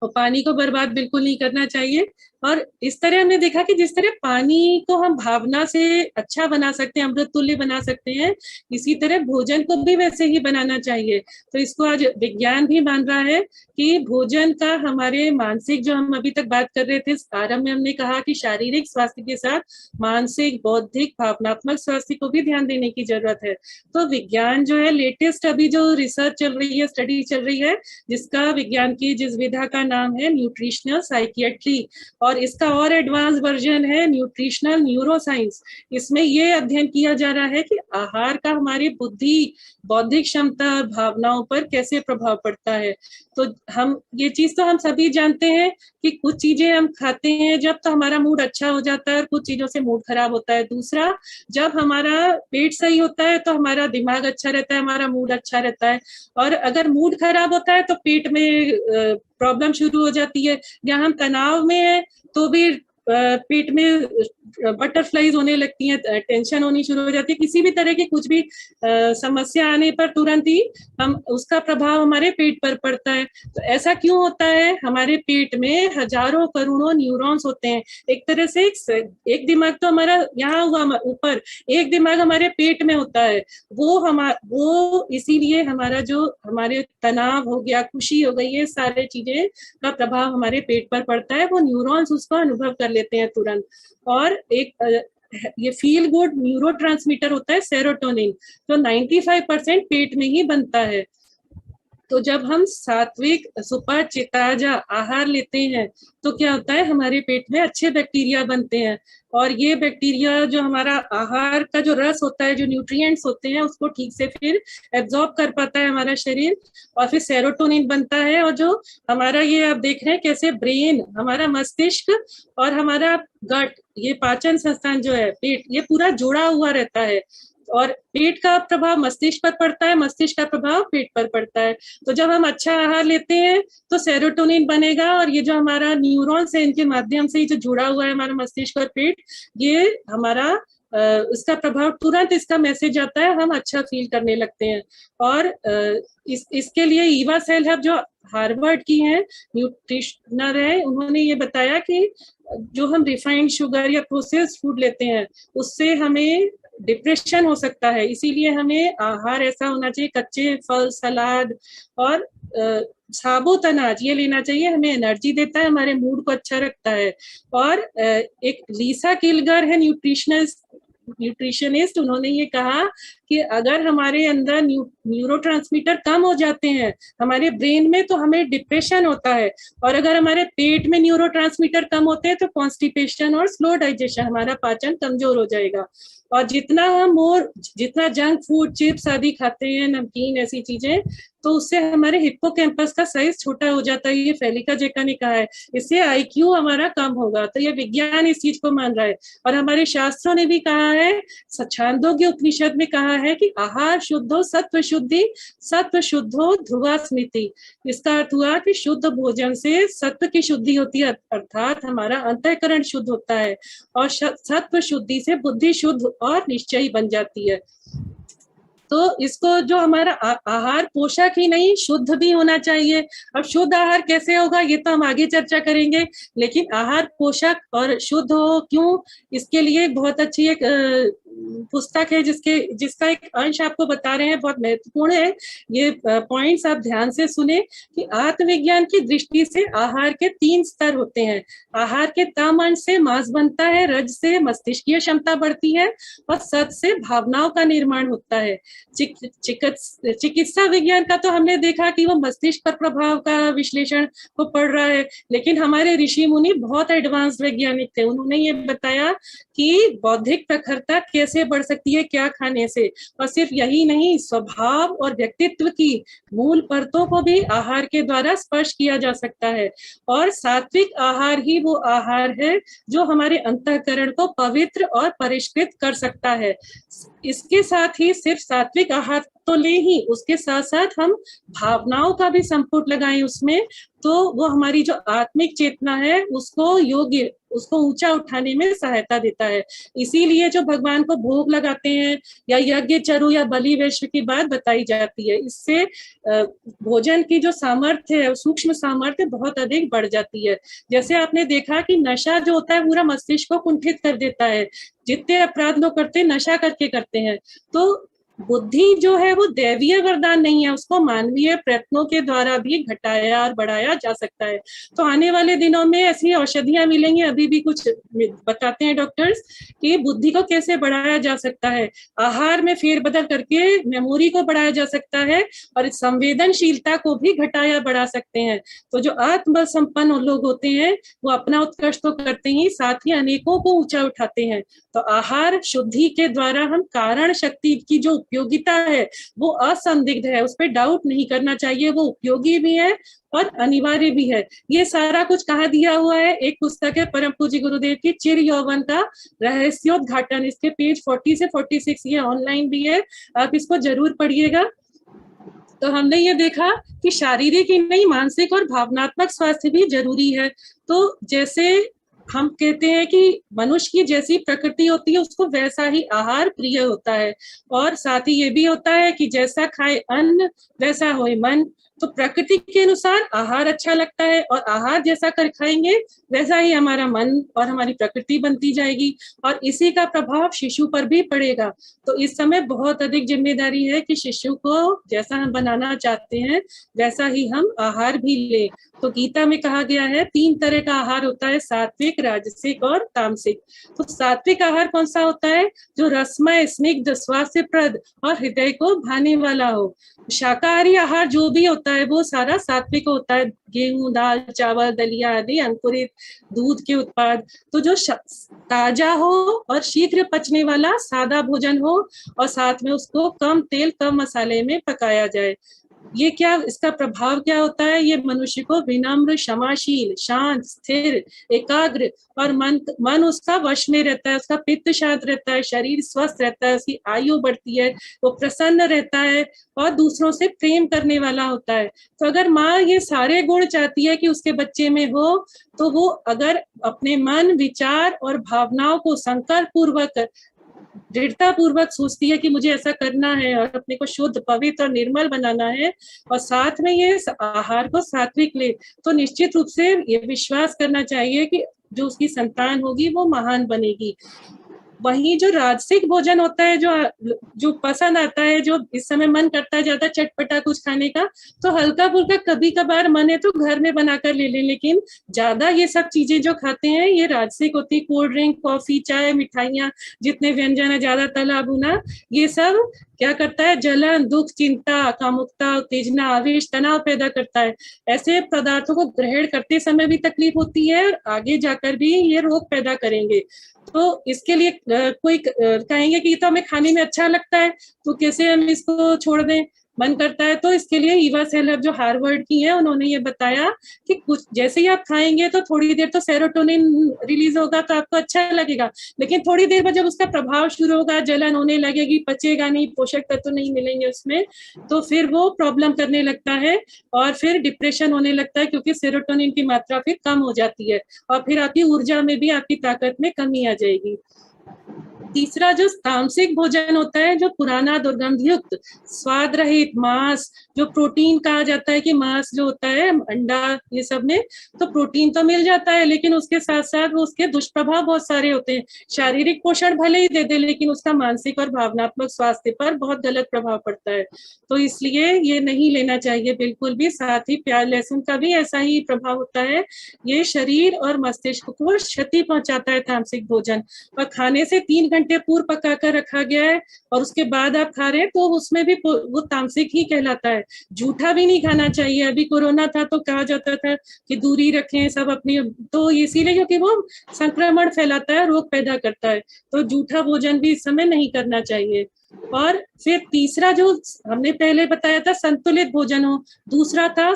[SPEAKER 1] और पानी को बर्बाद बिल्कुल नहीं करना चाहिए। और इस तरह हमने देखा कि जिस तरह पानी को हम भावना से अच्छा बना सकते हैं, अमृत तुल्य बना सकते हैं, इसी तरह भोजन को भी वैसे ही बनाना चाहिए। तो इसको आज विज्ञान भी मान रहा है कि भोजन का हमारे मानसिक, जो हम अभी तक बात कर रहे थे आरंभ में, हमने कहा कि शारीरिक स्वास्थ्य के साथ मानसिक, बौद्धिक, भावनात्मक स्वास्थ्य को भी ध्यान देने की जरूरत है। तो विज्ञान जो है, लेटेस्ट अभी जो रिसर्च चल रही है, स्टडी चल रही है, जिसका विज्ञान की जिस विधा का नाम है न्यूट्रिशनल साइकियाट्री, और इसका और एडवांस वर्जन है न्यूट्रिशनल न्यूरोसाइंस। इसमें ये अध्ययन किया जा रहा है कि आहार का हमारी बुद्धि, बौद्धिक क्षमता और भावनाओं पर कैसे प्रभाव पड़ता है। तो हम ये चीज तो हम सभी जानते हैं कि कुछ चीजें हम खाते हैं जब तो हमारा मूड अच्छा हो जाता है और कुछ चीजों से मूड खराब होता है। दूसरा, जब हमारा पेट सही होता है तो हमारा दिमाग अच्छा रहता है, हमारा मूड अच्छा रहता है। और अगर मूड खराब होता है तो पेट में प्रॉब्लम शुरू हो जाती है। या हम तनाव में है तो भी पेट में बटरफ्लाईज होने लगती हैं, टेंशन होनी शुरू हो जाती है। किसी भी तरह की कुछ भी समस्या आने पर तुरंत ही हम उसका प्रभाव हमारे पेट पर पड़ता है। तो ऐसा क्यों होता है? हमारे पेट में हजारों करोड़ों न्यूरॉन्स होते हैं। एक तरह से एक दिमाग तो हमारा यहाँ हुआ ऊपर, एक दिमाग हमारे पेट में होता है। वो इसीलिए हमारा जो हमारे तनाव हो गया, खुशी हो गई, ये सारे चीजें का प्रभाव हमारे पेट पर पड़ता है। वो न्यूरॉन्स उसको अनुभव कर लेते हैं तुरंत। और एक ये फील गुड न्यूरोट्रांसमीटर होता है सेरोटोनिन, तो 95% पेट में ही बनता है। तो जब हम सात्विक, सुपाच्य, ताजा आहार लेते हैं तो क्या होता है, हमारे पेट में अच्छे बैक्टीरिया बनते हैं। और ये बैक्टीरिया जो हमारा आहार का जो रस होता है, जो न्यूट्रिएंट्स होते हैं, उसको ठीक से फिर एब्जॉर्ब कर पाता है हमारा शरीर, और फिर सेरोटोनिन बनता है। और जो हमारा, ये आप देख रहे हैं कैसे ब्रेन, हमारा मस्तिष्क और हमारा गट, ये पाचन संस्थान जो है, पेट, ये पूरा जुड़ा हुआ रहता है। और पेट का प्रभाव मस्तिष्क पर पड़ता है, मस्तिष्क का प्रभाव पेट पर पड़ता है। तो जब हम अच्छा आहार लेते हैं तो सेरोटोनिन बनेगा, और ये जो हमारा न्यूरॉन्स है, इनके माध्यम से ही जो जुड़ा हुआ है हमारा मस्तिष्क और पेट, ये हमारा उसका प्रभाव तुरंत इसका मैसेज आता है, हम अच्छा फील करने लगते हैं। और इसके लिए ईवा सेल्फ जो हार्वर्ड की हैं न्यूट्रिशनर है, उन्होंने ये बताया कि जो हम रिफाइंड शुगर या प्रोसेस्ड फूड लेते हैं उससे हमें डिप्रेशन हो सकता है। इसीलिए हमें आहार ऐसा होना चाहिए, कच्चे फल, सलाद और साबुत अनाज ये लेना चाहिए। हमें एनर्जी देता है, हमारे मूड को अच्छा रखता है। और एक लीसा किलगर है न्यूट्रिशनिस्ट, उन्होंने ये कहा कि अगर हमारे अंदर न्यूरोट्रांसमीटर कम हो जाते हैं हमारे ब्रेन में, तो हमें डिप्रेशन होता है। और अगर हमारे पेट में न्यूरोट्रांसमीटर कम होते हैं तो कॉन्स्टिपेशन और स्लो डाइजेशन, हमारा पाचन कमजोर हो जाएगा। और जितना जंक फूड, चिप्स आदि खाते हैं, नमकीन ऐसी चीजें, तो उससे हमारे हिप्पोकैम्पस का साइज छोटा हो जाता है, ये फेलिका जेका ने कहा है। इससे आईक्यू हमारा कम होगा। तो ये विज्ञान इस चीज को मान रहा है। और हमारे शास्त्रों ने भी कहा है, छांदोग्य उपनिषद में कहा है कि आहार शुद्धो सत्व शुद्धि, सत्व शुद्धो ध्रुवा स्मृति। इसका अर्थ हुआ कि शुद्ध भोजन से सत्व की शुद्धि होती है, अर्थात हमारा अंतःकरण शुद्ध होता है। और सत्व शुद्धि से बुद्धि शुद्ध और निश्चयी बन जाती है। तो इसको जो हमारा आहार पोषक ही नहीं, शुद्ध भी होना चाहिए। अब शुद्ध आहार कैसे होगा ये तो हम आगे चर्चा करेंगे, लेकिन आहार पोषक और शुद्ध हो क्यों, इसके लिए बहुत अच्छी एक पुस्तक है जिसका एक अंश आपको बता रहे हैं, बहुत महत्वपूर्ण है। ये पॉइंट्स आप ध्यान से सुने कि आत्मविज्ञान की दृष्टि से आहार के 3 स्तर होते हैं। आहार के तम अंश से मांस बनता है, रज से मस्तिष्कीय क्षमता बढ़ती है और सत से भावनाओं का निर्माण होता है। चिकित्सा विज्ञान का तो हमने देखा कि वो मस्तिष्क पर प्रभाव का विश्लेषण को पढ़ रहा है, लेकिन हमारे ऋषि मुनि बहुत एडवांस वैज्ञानिक थे। उन्होंने ये बताया कि बौद्धिक प्रखरता कैसे बढ़ सकती है क्या खाने से। और सिर्फ यही नहीं, स्वभाव और व्यक्तित्व की मूल परतों को भी आहार के द्वारा स्पर्श किया जा सकता है। और सात्विक आहार ही वो आहार है जो हमारे अंतःकरण को पवित्र और परिष्कृत कर सकता है। इसके साथ ही सिर्फ सात्विक आहार तो ले ही, उसके साथ साथ हम भावनाओं का भी संपुट लगाएं उसमें, तो वो हमारी जो आत्मिक चेतना है उसको ऊंचा उठाने में सहायता देता है। इसीलिए जो भगवान को भोग लगाते हैं या यज्ञ चरु या बलि वैश्व की बात बताई जाती है, इससे भोजन की जो सामर्थ्य है, सूक्ष्म सामर्थ्य बहुत अधिक बढ़ जाती है। जैसे आपने देखा कि नशा जो होता है पूरा मस्तिष्क को कुंठित कर देता है। जितने अपराध लोग करते हैं नशा करके करते हैं। तो बुद्धि जो है वो दैवीय वरदान नहीं है, उसको मानवीय प्रयत्नों के द्वारा भी घटाया और बढ़ाया जा सकता है। तो आने वाले दिनों में ऐसी औषधियां मिलेंगी, अभी भी कुछ बताते हैं डॉक्टर्स कि बुद्धि को कैसे बढ़ाया जा सकता है। आहार में फेरबदल करके मेमोरी को बढ़ाया जा सकता है और संवेदनशीलता को भी घटाया बढ़ा सकते हैं। तो जो आत्मबल संपन्न लोग होते हैं वो अपना उत्कर्ष तो करते ही, साथ ही अनेकों को ऊंचा उठाते हैं। तो आहार शुद्धि के द्वारा हम कारण शक्ति की जो उपयोगिता है वो असंदिग्ध है, उस पर डाउट नहीं करना चाहिए, वो उपयोगी भी है और अनिवार्य भी है। ये सारा कुछ कहाँ दिया हुआ है, एक पुस्तक है परम पूज्य गुरुदेव की चिर यौवन का रहस्योद्घाटन, इसके पेज 40 से 46, ये ऑनलाइन भी है, आप इसको जरूर पढ़िएगा। तो हमने ये देखा कि शारीरिक ही नहीं, मानसिक और भावनात्मक स्वास्थ्य भी जरूरी है। तो जैसे हम कहते हैं कि मनुष्य की जैसी प्रकृति होती है उसको वैसा ही आहार प्रिय होता है। और साथ ही ये भी होता है कि जैसा खाए अन्न वैसा होए मन। तो प्रकृति के अनुसार आहार अच्छा लगता है और आहार जैसा कर खाएंगे वैसा ही हमारा मन और हमारी प्रकृति बनती जाएगी और इसी का प्रभाव शिशु पर भी पड़ेगा। तो इस समय बहुत अधिक जिम्मेदारी है कि शिशु को जैसा हम बनाना चाहते हैं वैसा ही हम आहार भी ले। तो गीता में कहा गया है 3 तरह का आहार होता है, सात्विक, राजसिक और तामसिक। तो सात्विक आहार कौन सा होता है? जो रसमय, स्निग्ध, स्वास्थ्यप्रद और हृदय को भाने वाला हो। शाकाहारी आहार जो भी होता है वो सारा सात्विक होता है, गेहूं, दाल, चावल, दलिया आदि, अंकुरित दूध के उत्पाद। तो जो ताजा हो और शीघ्र पचने वाला सादा भोजन हो और साथ में उसको कम तेल कम मसाले में पकाया जाए। ये क्या, इसका प्रभाव क्या होता है? ये मनुष्य को विनम्र, क्षमाशील, शांत, स्थिर, एकाग्र और मन उसका वश में रहता है, उसका पित्त शांत रहता है, शरीर स्वस्थ रहता है, उसकी आयु बढ़ती है, वो प्रसन्न रहता है और दूसरों से प्रेम करने वाला होता है। तो अगर माँ ये सारे गुण चाहती है कि उसके बच्चे में हो, तो वो अगर अपने मन, विचार और भावनाओं को संकल्प पूर्वक दृढ़ता पूर्वक सोचती है कि मुझे ऐसा करना है और अपने को शुद्ध, पवित्र और निर्मल बनाना है, और साथ में ये आहार को सात्विक ले, तो निश्चित रूप से ये विश्वास करना चाहिए कि जो उसकी संतान होगी वो महान बनेगी। वहीं जो राजसिक भोजन होता है, जो पसंद आता है, जो इस समय मन करता है ज्यादा चटपटा कुछ खाने का, तो हल्का फुल्का कभी कभार मन है तो घर में बनाकर ले लें, लेकिन ज्यादा ये सब चीजें जो खाते हैं ये राजसिक होती। कोल्ड ड्रिंक, कॉफी, चाय, मिठाइयाँ, जितने व्यंजन है ज्यादा तला भुना, ये सब क्या करता है? जलन, दुख, चिंता, कामुकता, उत्तेजना, आवेश, तनाव पैदा करता है। ऐसे पदार्थों को ग्रहण करते समय भी तकलीफ होती है और आगे जाकर भी ये रोग पैदा करेंगे। तो इसके लिए कोई कहेंगे कि तो हमें खाने में अच्छा लगता है, तो कैसे हम इसको छोड़ दें? मन करता है। तो इसके लिए ईवा सेलर जो हार्वर्ड की है, उन्होंने ये बताया कि कुछ जैसे ही आप खाएंगे तो थोड़ी देर तो सेरोटोनिन रिलीज होगा, तो आपको अच्छा लगेगा, लेकिन थोड़ी देर बाद जब उसका प्रभाव शुरू होगा, जलन होने लगेगी, पचेगा नहीं, पोषक तत्व नहीं मिलेंगे उसमें, तो फिर वो प्रॉब्लम करने लगता है और फिर डिप्रेशन होने लगता है, क्योंकि सेरोटोनिन की मात्रा फिर कम हो जाती है और फिर आपकी ऊर्जा में भी, आपकी ताकत में कमी आ जाएगी। तीसरा जो तामसिक भोजन होता है, जो पुराना, दुर्गंध युक्त, स्वाद रहित मांस, जो प्रोटीन कहा जाता है कि मांस जो होता है, अंडा, ये सब में तो प्रोटीन तो मिल जाता है, लेकिन उसके साथ साथ वो उसके दुष्प्रभाव बहुत सारे होते हैं। शारीरिक पोषण भले ही दे दे, लेकिन उसका मानसिक और भावनात्मक स्वास्थ्य पर बहुत गलत प्रभाव पड़ता है। तो इसलिए ये नहीं लेना चाहिए बिल्कुल भी। साथ ही प्याज, लहसुन का भी ऐसा ही प्रभाव होता है। ये शरीर और मस्तिष्क को क्षति पहुंचाता है तामसिक भोजन, और खाने से 3 घंटे पूर्व पका कर रखा गया है और उसके बाद आप खा रहे हैं, तो उसमें भी वो तामसिक ही कहलाता है। जूठा भी नहीं खाना चाहिए। अभी कोरोना था तो कहा जाता था कि दूरी रखें सब अपनी, तो इसीलिए क्योंकि वो संक्रमण फैलाता है, रोग पैदा करता है, तो जूठा भोजन भी इस समय नहीं करना चाहिए। और फिर तीसरा जो हमने पहले बताया था, संतुलित भोजन हो। दूसरा था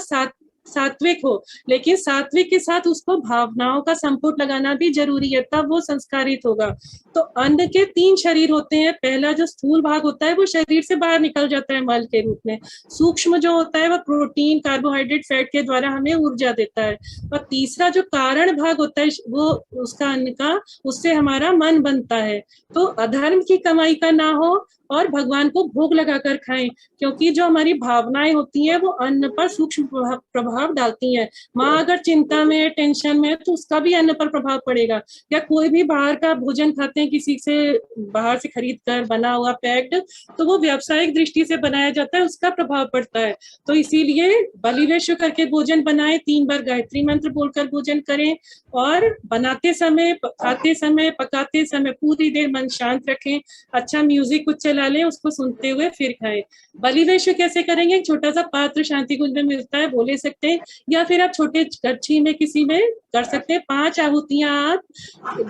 [SPEAKER 1] सात्विक हो, लेकिन सात्विक के साथ उसको भावनाओं का संपुट लगाना भी जरूरी है, तब वो संस्कारित होगा। तो अन्न के 3 शरीर होते हैं। पहला जो स्थूल भाग होता है वो शरीर से बाहर निकल जाता है मल के रूप में। सूक्ष्म जो होता है वो प्रोटीन, कार्बोहाइड्रेट, फैट के द्वारा हमें ऊर्जा देता है। और तीसरा जो कारण भाग होता है वो उसका अन्न का, उससे हमारा मन बनता है। तो अधर्म की कमाई का ना हो और भगवान को भोग लगाकर खाएं, क्योंकि जो हमारी भावनाएं होती हैं वो अन्न पर सूक्ष्म प्रभाव डालती हैं। माँ अगर चिंता में, टेंशन में, तो उसका भी अन्न पर प्रभाव पड़ेगा। या कोई भी बाहर का भोजन खाते हैं किसी से बाहर से खरीद कर बना हुआ पैक्ड, तो वो व्यावसायिक दृष्टि से बनाया जाता है, उसका प्रभाव पड़ता है। तो इसीलिए बलिवेश करके भोजन बनाए, 3 बार गायत्री मंत्र बोलकर भोजन करें, और बनाते समय, खाते समय, पकाते समय पूरी देर मन शांत रखें। अच्छा म्यूजिक कुछ चला लें, उसको सुनते हुए फिर खाएं। बलिवेश कैसे करेंगे? छोटा सा पात्र शांति कुंज में मिलता है, वो ले सकते हैं, या फिर आप छोटे कच्छी में किसी में कर सकते हैं। 5 आहुतियां आप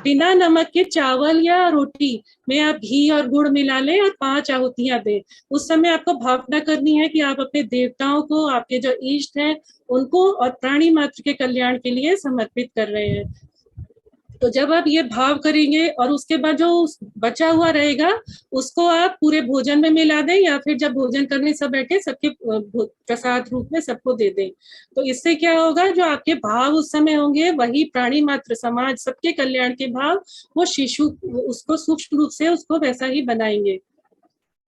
[SPEAKER 1] बिना नमक के चावल या रोटी में आप घी और गुड़ मिला लें और 5 आहुतियां दें। उस समय आपको भावना करनी है कि आप अपने देवताओं को, आपके जो इष्ट हैं उनको और प्राणी मात्र के कल्याण के लिए समर्पित कर रहे हैं। तो जब आप ये भाव करेंगे और उसके बाद जो बचा हुआ रहेगा उसको आप पूरे भोजन में मिला दें, या फिर जब भोजन करने सब बैठे सबके प्रसाद रूप में सबको दे दें। तो इससे क्या होगा, जो आपके भाव उस समय होंगे वही प्राणी मात्र, समाज, सबके कल्याण के भाव वो शिशु उसको सूक्ष्म रूप से उसको वैसा ही बनाएंगे।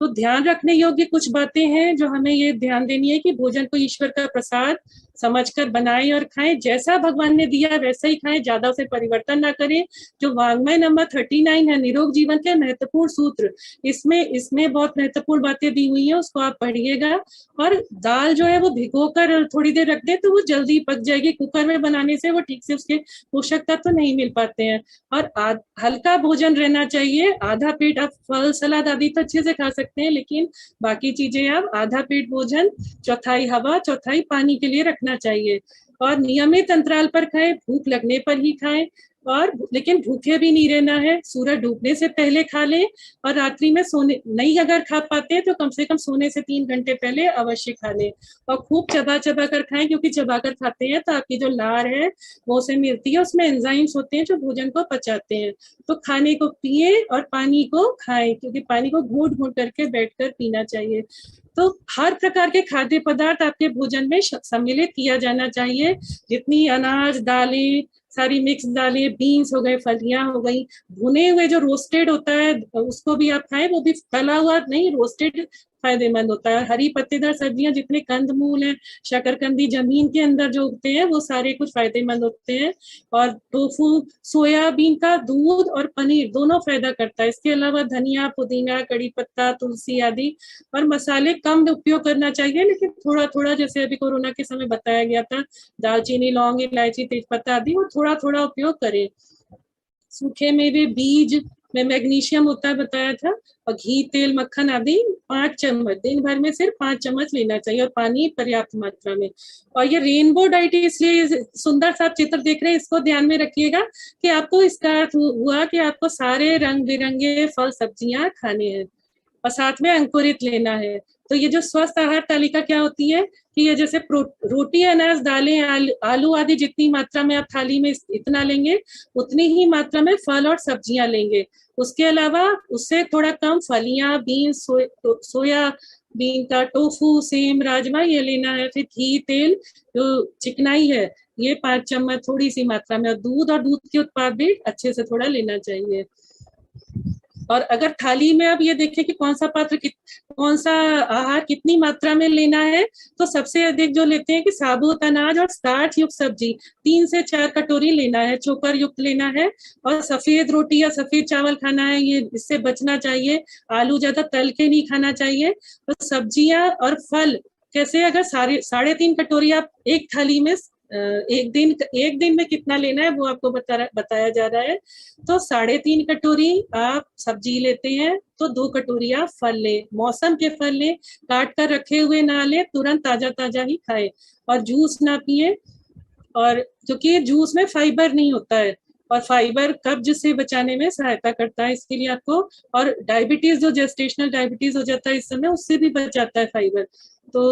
[SPEAKER 1] तो ध्यान रखने योग्य कुछ बातें हैं जो हमें ये ध्यान देनी है कि भोजन को ईश्वर का प्रसाद समझकर बनाएं और खाएं। जैसा भगवान ने दिया वैसा ही खाएं, ज्यादा उसे परिवर्तन ना करें। जो वाङ्मय नंबर 39 है, निरोग जीवन के महत्वपूर्ण सूत्र, इसमें बहुत महत्वपूर्ण बातें दी हुई है, उसको आप पढ़िएगा। और दाल जो है वो भिगोकर थोड़ी देर रख दे तो वो जल्दी पक जाएगी। कुकर में बनाने से वो ठीक से उसके पोषक तत्व तो नहीं मिल पाते हैं। और हल्का भोजन रहना चाहिए। आधा पेट आप फल, सलाद आदि तो अच्छे से खा सकते हैं, लेकिन बाकी चीजें आप आधा पेट भोजन, चौथाई हवा, चौथाई पानी के लिए रखना चाहिए। और नियमित अंतराल पर खाएं, भूख लगने पर ही खाएं, और लेकिन भूखे भी नहीं रहना है। सूरज डूबने से पहले खा लें, और रात्रि में सोने नहीं अगर खा पाते तो कम से कम सोने से 3 घंटे पहले अवश्य खा लें। और खूब चबा चबा कर खाएं, क्योंकि चबा कर खाते हैं तो आपकी जो लार है वो से मिलती है, उसमें एंजाइम्स होते हैं जो भोजन को पचाते हैं। तो खाने को पिए और पानी को खाएं, क्योंकि पानी को घूंट घूंट करके बैठकर पीना चाहिए। तो हर प्रकार के खाद्य पदार्थ आपके भोजन में सम्मिलित किया जाना चाहिए। जितनी अनाज, दालें, सारी मिक्स दालें, बीन्स हो गए, फलियां हो गई, भुने हुए जो रोस्टेड होता है उसको भी आप खाएं, वो भी तला हुआ नहीं, रोस्टेड फायदेमंद होता है। हरी पत्तेदार सब्जियां जितने कंदमूल हैं, शकरकंदी जमीन के अंदर जो उगते हैं, वो सारे कुछ फायदेमंद होते हैं। और टोफू, सोयाबीन का दूध और पनीर दोनों फायदा करता है। इसके अलावा धनिया, पुदीना, कड़ी पत्ता, तुलसी आदि और मसाले कम उपयोग करना चाहिए, लेकिन थोड़ा थोड़ा, जैसे अभी कोरोना के समय बताया गया था, दालचीनी, लौंग, इलायची, तेजपत्ता आदि वो थोड़ा थोड़ा उपयोग करें। सूखे मेवे, बीज में मैग्नीशियम होता है बताया था। और घी, तेल, मक्खन आदि 5 चम्मच दिन भर में सिर्फ 5 चम्मच लेना चाहिए, और पानी पर्याप्त मात्रा में। और ये रेनबो डाइट इसलिए सुंदर सा चित्र देख रहे हैं, इसको ध्यान में रखिएगा कि आपको इसका अर्थ हुआ कि आपको सारे रंग बिरंगे फल सब्जियां खाने हैं और साथ में अंकुरित लेना है। तो ये जो स्वस्थ आहार तालिका क्या होती है कि ये जैसे रोटी, अनाज, दालें, आलू आदि जितनी मात्रा में आप थाली में इतना लेंगे, उतनी ही मात्रा में फल और सब्जियां लेंगे। उसके अलावा उससे थोड़ा कम फलियां, बीन्स, सोया बीन का टोफू, सेम, राजमा ये लेना है। फिर घी, तेल, जो चिकनाई है, ये 5 चम्मच थोड़ी सी मात्रा में। और दूध के उत्पाद भी अच्छे से थोड़ा लेना चाहिए। और अगर थाली में आप ये देखें कि कौन सा आहार कितनी मात्रा में लेना है, तो सबसे अधिक जो लेते हैं कि साबुत अनाज और स्टार्च युक्त सब्जी 3 से 4 कटोरी लेना है, चोकर युक्त लेना है। और सफेद रोटी या सफेद चावल खाना है, ये इससे बचना चाहिए। आलू ज्यादा तल के नहीं खाना चाहिए। तो सब्जियां और फल कैसे, अगर 3.5 कटोरी आप एक थाली में एक दिन में कितना लेना है वो आपको बताया जा रहा है। तो 3.5 कटोरी आप सब्जी लेते हैं, तो 2 कटोरी आप फल ले, मौसम के फल ले, काट कर रखे हुए ना ले, तुरंत ताजा ताजा ही खाए। और जूस ना पिए, और क्योंकि जूस में फाइबर नहीं होता है, और फाइबर कब्ज से बचाने में सहायता करता है, इसके लिए आपको। और डायबिटीज, जो जेस्टेशनल डायबिटीज हो जाता है इस समय, उससे भी बच जाता है फाइबर। तो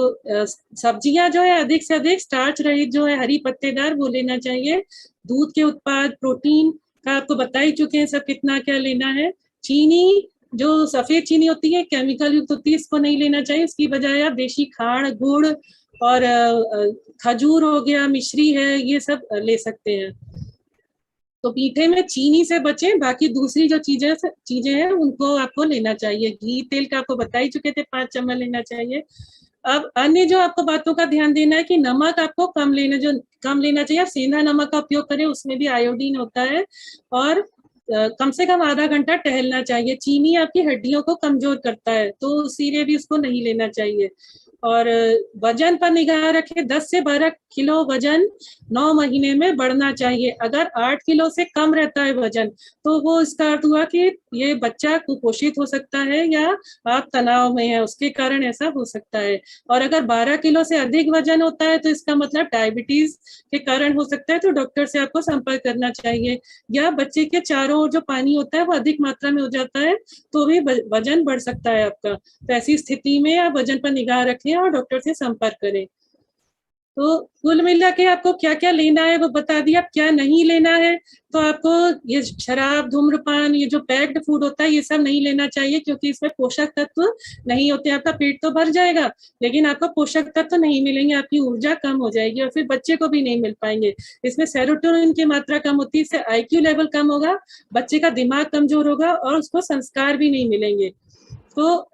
[SPEAKER 1] सब्जियां जो है अधिक से अधिक स्टार्च रहित जो है, हरी पत्तेदार, वो लेना चाहिए। दूध के उत्पाद, प्रोटीन का आपको बता ही चुके हैं सब कितना क्या लेना है। चीनी, जो सफेद चीनी होती है, केमिकल युक्त होती है, इसको नहीं लेना चाहिए। इसकी बजाय आप देशी खांड, गुड़ और खजूर हो गया, मिश्री है, ये सब ले सकते हैं। तो मीठे में चीनी से बचें, बाकी दूसरी जो चीजें हैं उनको आपको लेना चाहिए। घी, तेल का आपको बता ही चुके थे, 5 चम्मच लेना चाहिए। अब अन्य जो आपको बातों का ध्यान देना है कि नमक आपको कम लेना चाहिए। आप सेंधा नमक का उपयोग करें, उसमें भी आयोडीन होता है। और कम से कम आधा घंटा टहलना चाहिए। चीनी आपकी हड्डियों को कमजोर करता है, तो इसीलिए भी उसको नहीं लेना चाहिए। और वजन पर निगाह रखें, 10 से 12 किलो वजन 9 महीने में बढ़ना चाहिए। अगर 8 किलो से कम रहता है वजन, तो वो इसका अर्थ हुआ कि ये बच्चा कुपोषित हो सकता है, या आप तनाव में है, उसके कारण ऐसा हो सकता है। और अगर 12 किलो से अधिक वजन होता है, तो इसका मतलब डायबिटीज के कारण हो सकता है, तो डॉक्टर से आपको संपर्क करना चाहिए। या बच्चे के चारों ओर जो पानी होता है वो अधिक मात्रा में हो जाता है, तो भी वजन बढ़ सकता है आपका। तो ऐसी स्थिति में आप वजन पर निगाह रखें और डॉक्टर से संपर्क करें। तो कुल मिला के आपको क्या क्या लेना है वो बता दिया। अब क्या नहीं लेना है, तो आपको ये शराब, धूम्रपान, ये जो पैक्ड फूड होता है, ये सब नहीं लेना चाहिए, क्योंकि इसमें पोषक तत्व नहीं होते। आपका पेट तो भर जाएगा, लेकिन आपको पोषक तत्व नहीं मिलेंगे, आपकी ऊर्जा कम हो जाएगी, और फिर बच्चे को भी नहीं मिल पाएंगे। इसमें सेरोटोनिन की मात्रा कम होती है, इससे IQ लेवल कम होगा, बच्चे का दिमाग कमजोर होगा, और उसको संस्कार भी नहीं मिलेंगे। तो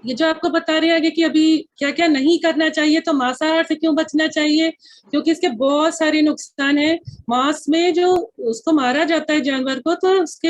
[SPEAKER 1] ये जो आपको बता रहे हैं कि अभी क्या क्या नहीं करना चाहिए, तो मांसाहार से क्यों बचना चाहिए, क्योंकि इसके बहुत सारे नुकसान हैं। मांस में जो उसको मारा जाता है जानवर को, तो उसके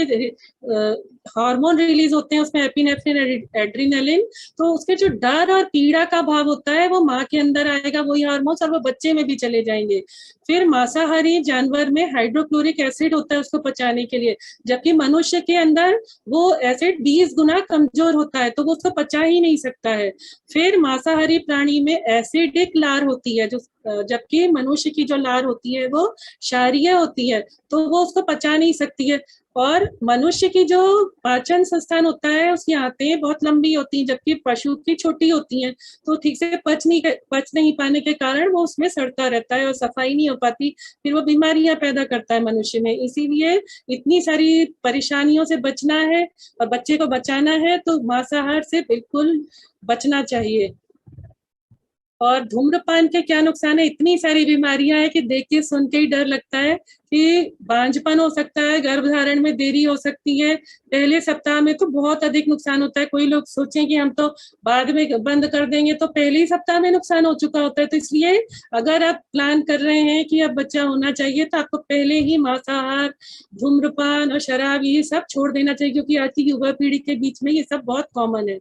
[SPEAKER 1] हार्मोन रिलीज होते हैं, उसमें एपिनेफ्रिन, एड्रिनलिन। तो उसके जो डर और पीड़ा का भाव होता है, वो माँ के अंदर आएगा वही हार्मोन्स, और वो बच्चे में भी चले जाएंगे। फिर मांसाहारी जानवर में हाइड्रोक्लोरिक एसिड होता है उसको पचाने के लिए, जबकि मनुष्य के अंदर वो एसिड 20 गुना कमजोर होता है, तो वो उसको पचा ही नहीं सकता है। फिर मांसाहारी प्राणी में एसिडिक लार होती है, जो जबकि मनुष्य की जो लार होती है वो क्षारीय होती है, तो वो उसको पचा नहीं सकती है। और मनुष्य की जो पाचन संस्थान होता है, उसकी आंतें बहुत लंबी होती हैं, जबकि पशु की छोटी होती हैं, तो ठीक से पच नहीं पाने के कारण वो उसमें सड़ता रहता है और सफाई नहीं हो पाती, फिर वो बीमारियां पैदा करता है मनुष्य में। इसीलिए इतनी सारी परेशानियों से बचना है और बच्चे को बचाना है, तो मांसाहार से बिल्कुल बचना चाहिए। और धूम्रपान के क्या नुकसान है, इतनी सारी बीमारियां हैं कि देख के सुन के ही डर लगता है कि बांझपन हो सकता है, गर्भधारण में देरी हो सकती है, पहले सप्ताह में तो बहुत अधिक नुकसान होता है। कोई लोग सोचें कि हम तो बाद में बंद कर देंगे, तो पहले ही सप्ताह में नुकसान हो चुका होता है। तो इसलिए अगर आप प्लान कर रहे हैं कि अब बच्चा होना चाहिए, तो आपको पहले ही मांसाहार, धूम्रपान और शराब ये सब छोड़ देना चाहिए, क्योंकि आज की युवा पीढ़ी के बीच में ये सब बहुत कॉमन है।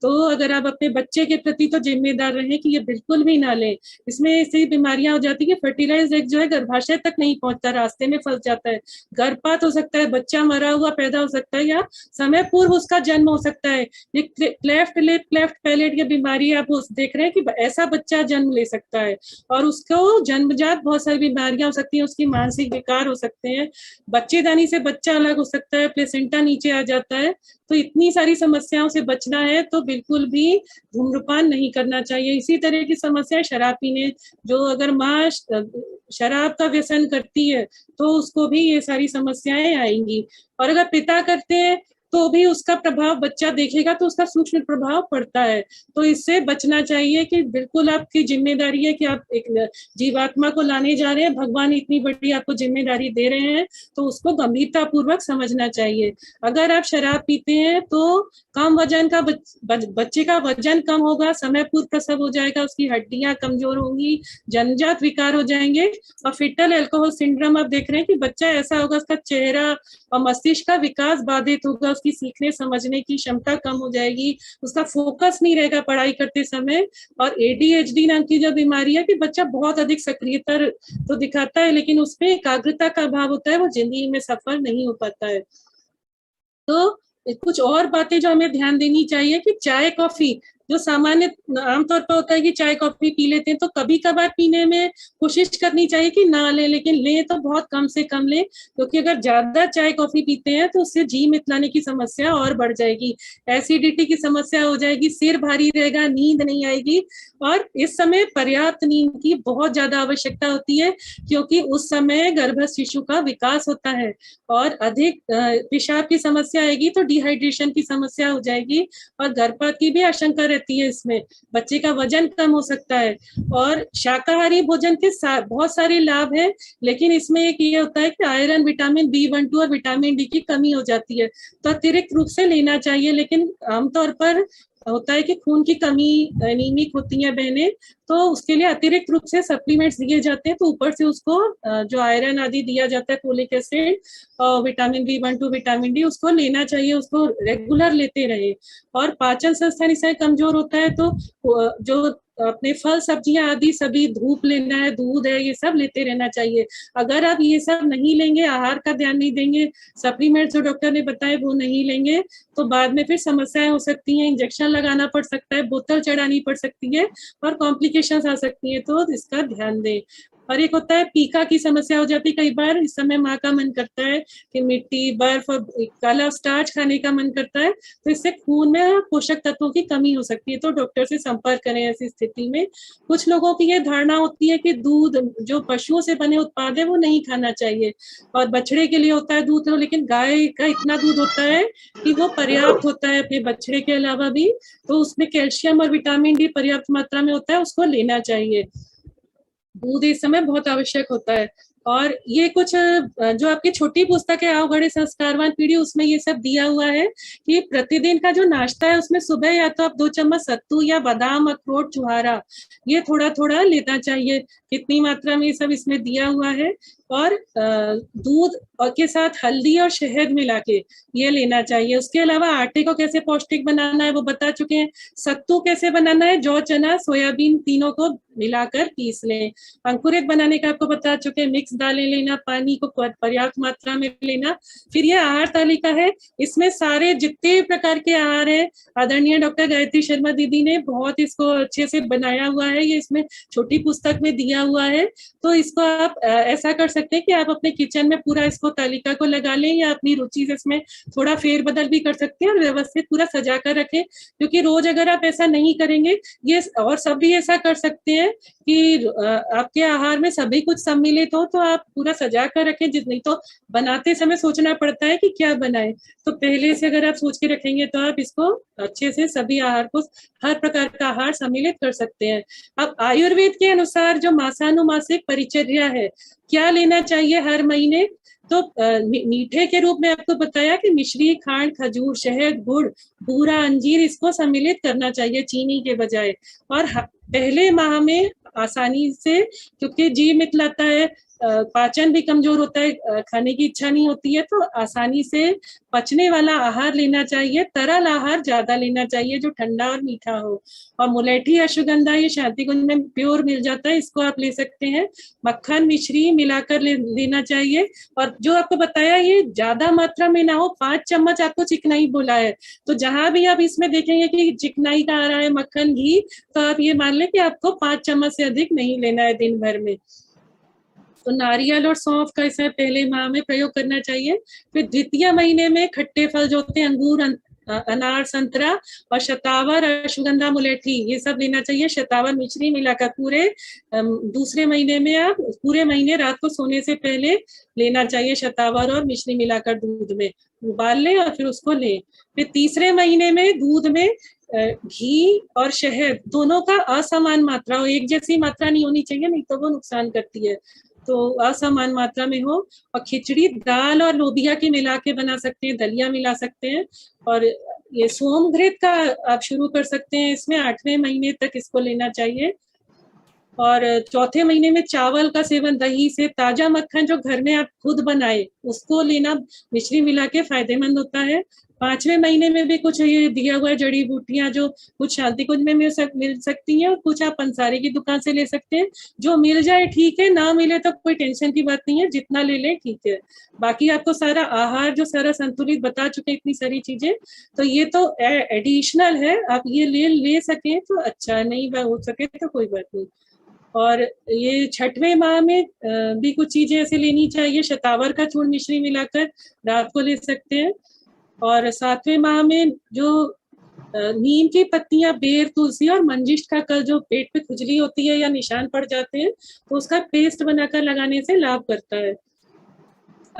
[SPEAKER 1] तो अगर आप अपने बच्चे के प्रति तो जिम्मेदार रहें कि ये बिल्कुल भी ना लें। इसमें ऐसी बीमारियां हो जाती है कि फर्टिलाइज्ड एग जो है गर्भाशय तक नहीं पहुंचता, रास्ते में फंस जाता है, गर्भपात हो सकता है, बच्चा मरा हुआ पैदा हो सकता है, या समय पूर्व उसका जन्म हो सकता है। ये क्लेफ्ट लिप, क्लेफ्ट पैलेट की बीमारी आप देख रहे हैं कि ऐसा बच्चा जन्म ले सकता है, और उसको जन्मजात बहुत सारी बीमारियां हो सकती हैं, उसकी मानसिक विकार हो सकते हैं, बच्चेदानी से बच्चा अलग हो सकता है, प्लेसेंटा नीचे आ जाता है। तो इतनी सारी समस्याओं से बचना है तो बिल्कुल भी धूम्रपान नहीं करना चाहिए। इसी तरह की समस्या शराब पीने, जो अगर माँ शराब का व्यसन करती है तो उसको भी ये सारी समस्याएं आएंगी, और अगर पिता करते हैं तो भी उसका प्रभाव बच्चा देखेगा, तो उसका सूक्ष्म प्रभाव पड़ता है। तो इससे बचना चाहिए कि बिल्कुल आपकी जिम्मेदारी है कि आप एक जीवात्मा को लाने जा रहे हैं, भगवान इतनी बड़ी आपको जिम्मेदारी दे रहे हैं, तो उसको गंभीरता पूर्वक समझना चाहिए। अगर आप शराब पीते हैं तो कम वजन का बच्चे का वजन कम होगा, समय पूर्व प्रसव हो जाएगा, उसकी हड्डियां कमजोर होंगी, जन्मजात विकार हो जाएंगे, और फिटल एल्कोहल सिंड्रोम आप देख रहे हैं कि बच्चा ऐसा होगा, उसका चेहरा और मस्तिष्क का विकास बाधित होगा, उसकी सीखने समझने की क्षमता कम हो जाएगी, उसका फोकस नहीं रहेगा पढ़ाई करते समय। और एडीएचडी नाम की जो बीमारी है कि बच्चा बहुत अधिक सक्रियता तो दिखाता है, लेकिन उसमें एकाग्रता का अभाव होता है, वो जिंदगी में सफल नहीं हो पाता है। तो कुछ और बातें जो हमें ध्यान देनी चाहिए कि चाय कॉफी जो सामान्य आमतौर पर होता है कि चाय कॉफी पी लेते हैं, तो कभी कभार पीने में कोशिश करनी चाहिए कि ना लें, लेकिन लें तो बहुत कम से कम लें, क्योंकि अगर ज्यादा चाय कॉफी पीते हैं तो उससे जी मितलाने की समस्या और बढ़ जाएगी, एसिडिटी की समस्या हो जाएगी, सिर भारी रहेगा, नींद नहीं आएगी। और इस समय पर्याप्त नींद की बहुत ज्यादा आवश्यकता होती है, क्योंकि उस समय गर्भस्थ शिशु का विकास होता है, और अधिक पेशाब की समस्या आएगी तो डिहाइड्रेशन की समस्या हो जाएगी, और गर्भपात की भी आशंका रहती है। इसमें बच्चे का वजन कम हो सकता है। और शाकाहारी भोजन के बहुत सारे लाभ हैं, लेकिन इसमें एक ये होता है कि आयरन, विटामिन B12 और विटामिन डी की कमी हो जाती है, तो अतिरिक्त रूप से लेना चाहिए। लेकिन आमतौर पर होता है कि खून की कमी, एनीमिक होती है बहनें, तो उसके लिए अतिरिक्त रूप से सप्लीमेंट्स दिए जाते हैं, तो ऊपर से उसको जो आयरन आदि दिया जाता है, फोलिक एसिड और विटामिन B12, विटामिन डी, उसको लेना चाहिए, उसको रेगुलर लेते रहे। और पाचन संस्थान इससे कमजोर होता है तो जो अपने फल सब्जियां आदि सभी, धूप लेना है, दूध है, ये सब लेते रहना चाहिए। अगर आप ये सब नहीं लेंगे, आहार का ध्यान नहीं देंगे, सप्लीमेंट जो डॉक्टर ने बताए वो नहीं लेंगे, तो बाद में फिर समस्याएं हो सकती हैं, इंजेक्शन लगाना पड़ सकता है, बोतल चढ़ानी पड़ सकती है, और कॉम्प्लिकेशंस आ सकती है, तो इसका ध्यान दें। और एक होता है पीका की समस्या हो जाती है कई बार, इस समय माँ का मन करता है कि मिट्टी, बर्फ और काला स्टार्च खाने का मन करता है, तो इससे खून में पोषक तत्वों की कमी हो सकती है, तो डॉक्टर से संपर्क करें ऐसी स्थिति में। कुछ लोगों की ये धारणा होती है कि दूध जो पशुओं से बने उत्पाद है वो नहीं खाना चाहिए, और बछड़े के लिए होता है दूध, लेकिन गाय का इतना दूध होता है कि वो पर्याप्त होता है अपने बछड़े के अलावा भी, तो उसमें कैल्शियम और विटामिन डी पर्याप्त मात्रा में होता है, उसको लेना चाहिए। दूध इस समय बहुत आवश्यक होता है। और ये कुछ जो आपकी छोटी पुस्तक है आओ घड़े संस्कारवान पीढ़ी, उसमें ये सब दिया हुआ है कि प्रतिदिन का जो नाश्ता है उसमें सुबह या तो आप 2 चम्मच सत्तू या बादाम, अखरोट, छुहारा, ये थोड़ा थोड़ा लेना चाहिए। कितनी मात्रा में ये सब इसमें दिया हुआ है। और दूध और के साथ हल्दी और शहद मिला के ये लेना चाहिए। उसके अलावा आटे को कैसे पौष्टिक बनाना है वो बता चुके हैं। सत्तू कैसे बनाना है, जौ, चना, सोयाबीन तीनों को मिलाकर पीस लें। अंकुरित बनाने का आपको बता चुके हैं, मिक्स दालें लेना, पानी को पर्याप्त मात्रा में लेना। फिर ये आहार तालिका है, इसमें सारे जितने प्रकार के आहार है, आदरणीय डॉक्टर गायत्री शर्मा दीदी ने बहुत इसको अच्छे से बनाया हुआ है, ये इसमें छोटी पुस्तक में दिया हुआ है। तो इसको आप ऐसा कर सकते हैं कि आप अपने किचन में पूरा इसको तालिका को लगा लें, या अपनी रुचि से इसमें थोड़ा फेरबदल भी कर सकते हैं, और व्यवस्थित पूरा सजा कर रखें, क्योंकि रोज अगर आप ऐसा नहीं करेंगे, ये और सब भी ऐसा कर सकते हैं क्योंकि आपके आहार में सभी कुछ सम्मिलित हो तो आप पूरा सजा कर रखें, जिस नहीं तो बनाते समय सोचना पड़ता है कि क्या बनाए। तो पहले से अगर आप सोच के रखेंगे तो आप इसको अच्छे से सभी आहार को, हर प्रकार का आहार सम्मिलित कर सकते हैं। अब आयुर्वेद के अनुसार जो मासानुमासिक परिचर्या है, क्या लेना चाहिए हर महीने, तो मीठे के रूप में आपको बताया कि मिश्री, खांड, खजूर, शहद, गुड़, बूरा, अंजीर, इसको सम्मिलित करना चाहिए चीनी के बजाय। और पहले माह में आसानी से, क्योंकि जीव मितलाता है, पाचन भी कमजोर होता है, खाने की इच्छा नहीं होती है, तो आसानी से पचने वाला आहार लेना चाहिए। तरल आहार ज्यादा लेना चाहिए जो ठंडा और मीठा हो। और मुलेठी, अश्वगंधा, ये शांति कुंज में प्योर मिल जाता है, इसको आप ले सकते हैं। मक्खन, मिश्री मिलाकर लेना चाहिए। और जो आपको बताया ये ज्यादा मात्रा में ना हो, 5 चम्मच आपको चिकनाई बोला है, तो जहां भी आप इसमें देखेंगे कि चिकनाई का आ रहा है, मक्खन, घी, तो आप ये मान लें कि आपको 5 चम्मच से अधिक नहीं लेना है दिन भर में। तो नारियल और सौंफ का इसमें पहले माह में प्रयोग करना चाहिए। फिर द्वितीय महीने में खट्टे फल जो होते हैं, अंगूर, अनार, संतरा और शतावर, अश्वगंधा, मुलेठी, ये सब लेना चाहिए। शतावर मिश्री मिलाकर पूरे दूसरे महीने में आप पूरे महीने रात को सोने से पहले लेना चाहिए। शतावर और मिश्री मिलाकर दूध में उबाल लें और फिर उसको लें। फिर तीसरे महीने में दूध में घी और शहद दोनों का असमान मात्रा हो, एक जैसी मात्रा नहीं होनी चाहिए, नहीं तो वो नुकसान करती है, तो असमान मात्रा में हो। और खिचड़ी दाल और लोबिया की मिला के बना सकते हैं, दलिया मिला सकते हैं। और ये सोम घृत का आप शुरू कर सकते हैं, इसमें 8वें महीने तक इसको लेना चाहिए। और चौथे महीने में चावल का सेवन, दही से, ताजा मक्खन जो घर में आप खुद बनाए उसको लेना, मिश्री मिला के फायदेमंद होता है। 5वें महीने में भी कुछ ये दिया हुआ जड़ी बूटियां जो कुछ शांति कुंज में मिल सकती हैं और कुछ आप पंसारी की दुकान से ले सकते हैं। जो मिल जाए ठीक है, ना मिले तो कोई टेंशन की बात नहीं है, जितना ले लें ठीक है। बाकी आपको सारा आहार जो सारा संतुलित बता चुके, इतनी सारी चीजें, तो ये तो एडिशनल है, आप ये ले सकें तो अच्छा, नहीं हो सके तो कोई बात नहीं। और ये 6वें माह में भी कुछ चीजें ऐसे लेनी चाहिए। शतावर का चूर्ण मिश्री मिलाकर रात को ले सकते हैं। और 7वें माह में जो नीम की पत्तियां, बेर, तुलसी और मंजिष्ठ का कल जो पेट पे खुजली होती है या निशान पड़ जाते हैं, तो उसका पेस्ट बनाकर लगाने से लाभ करता है।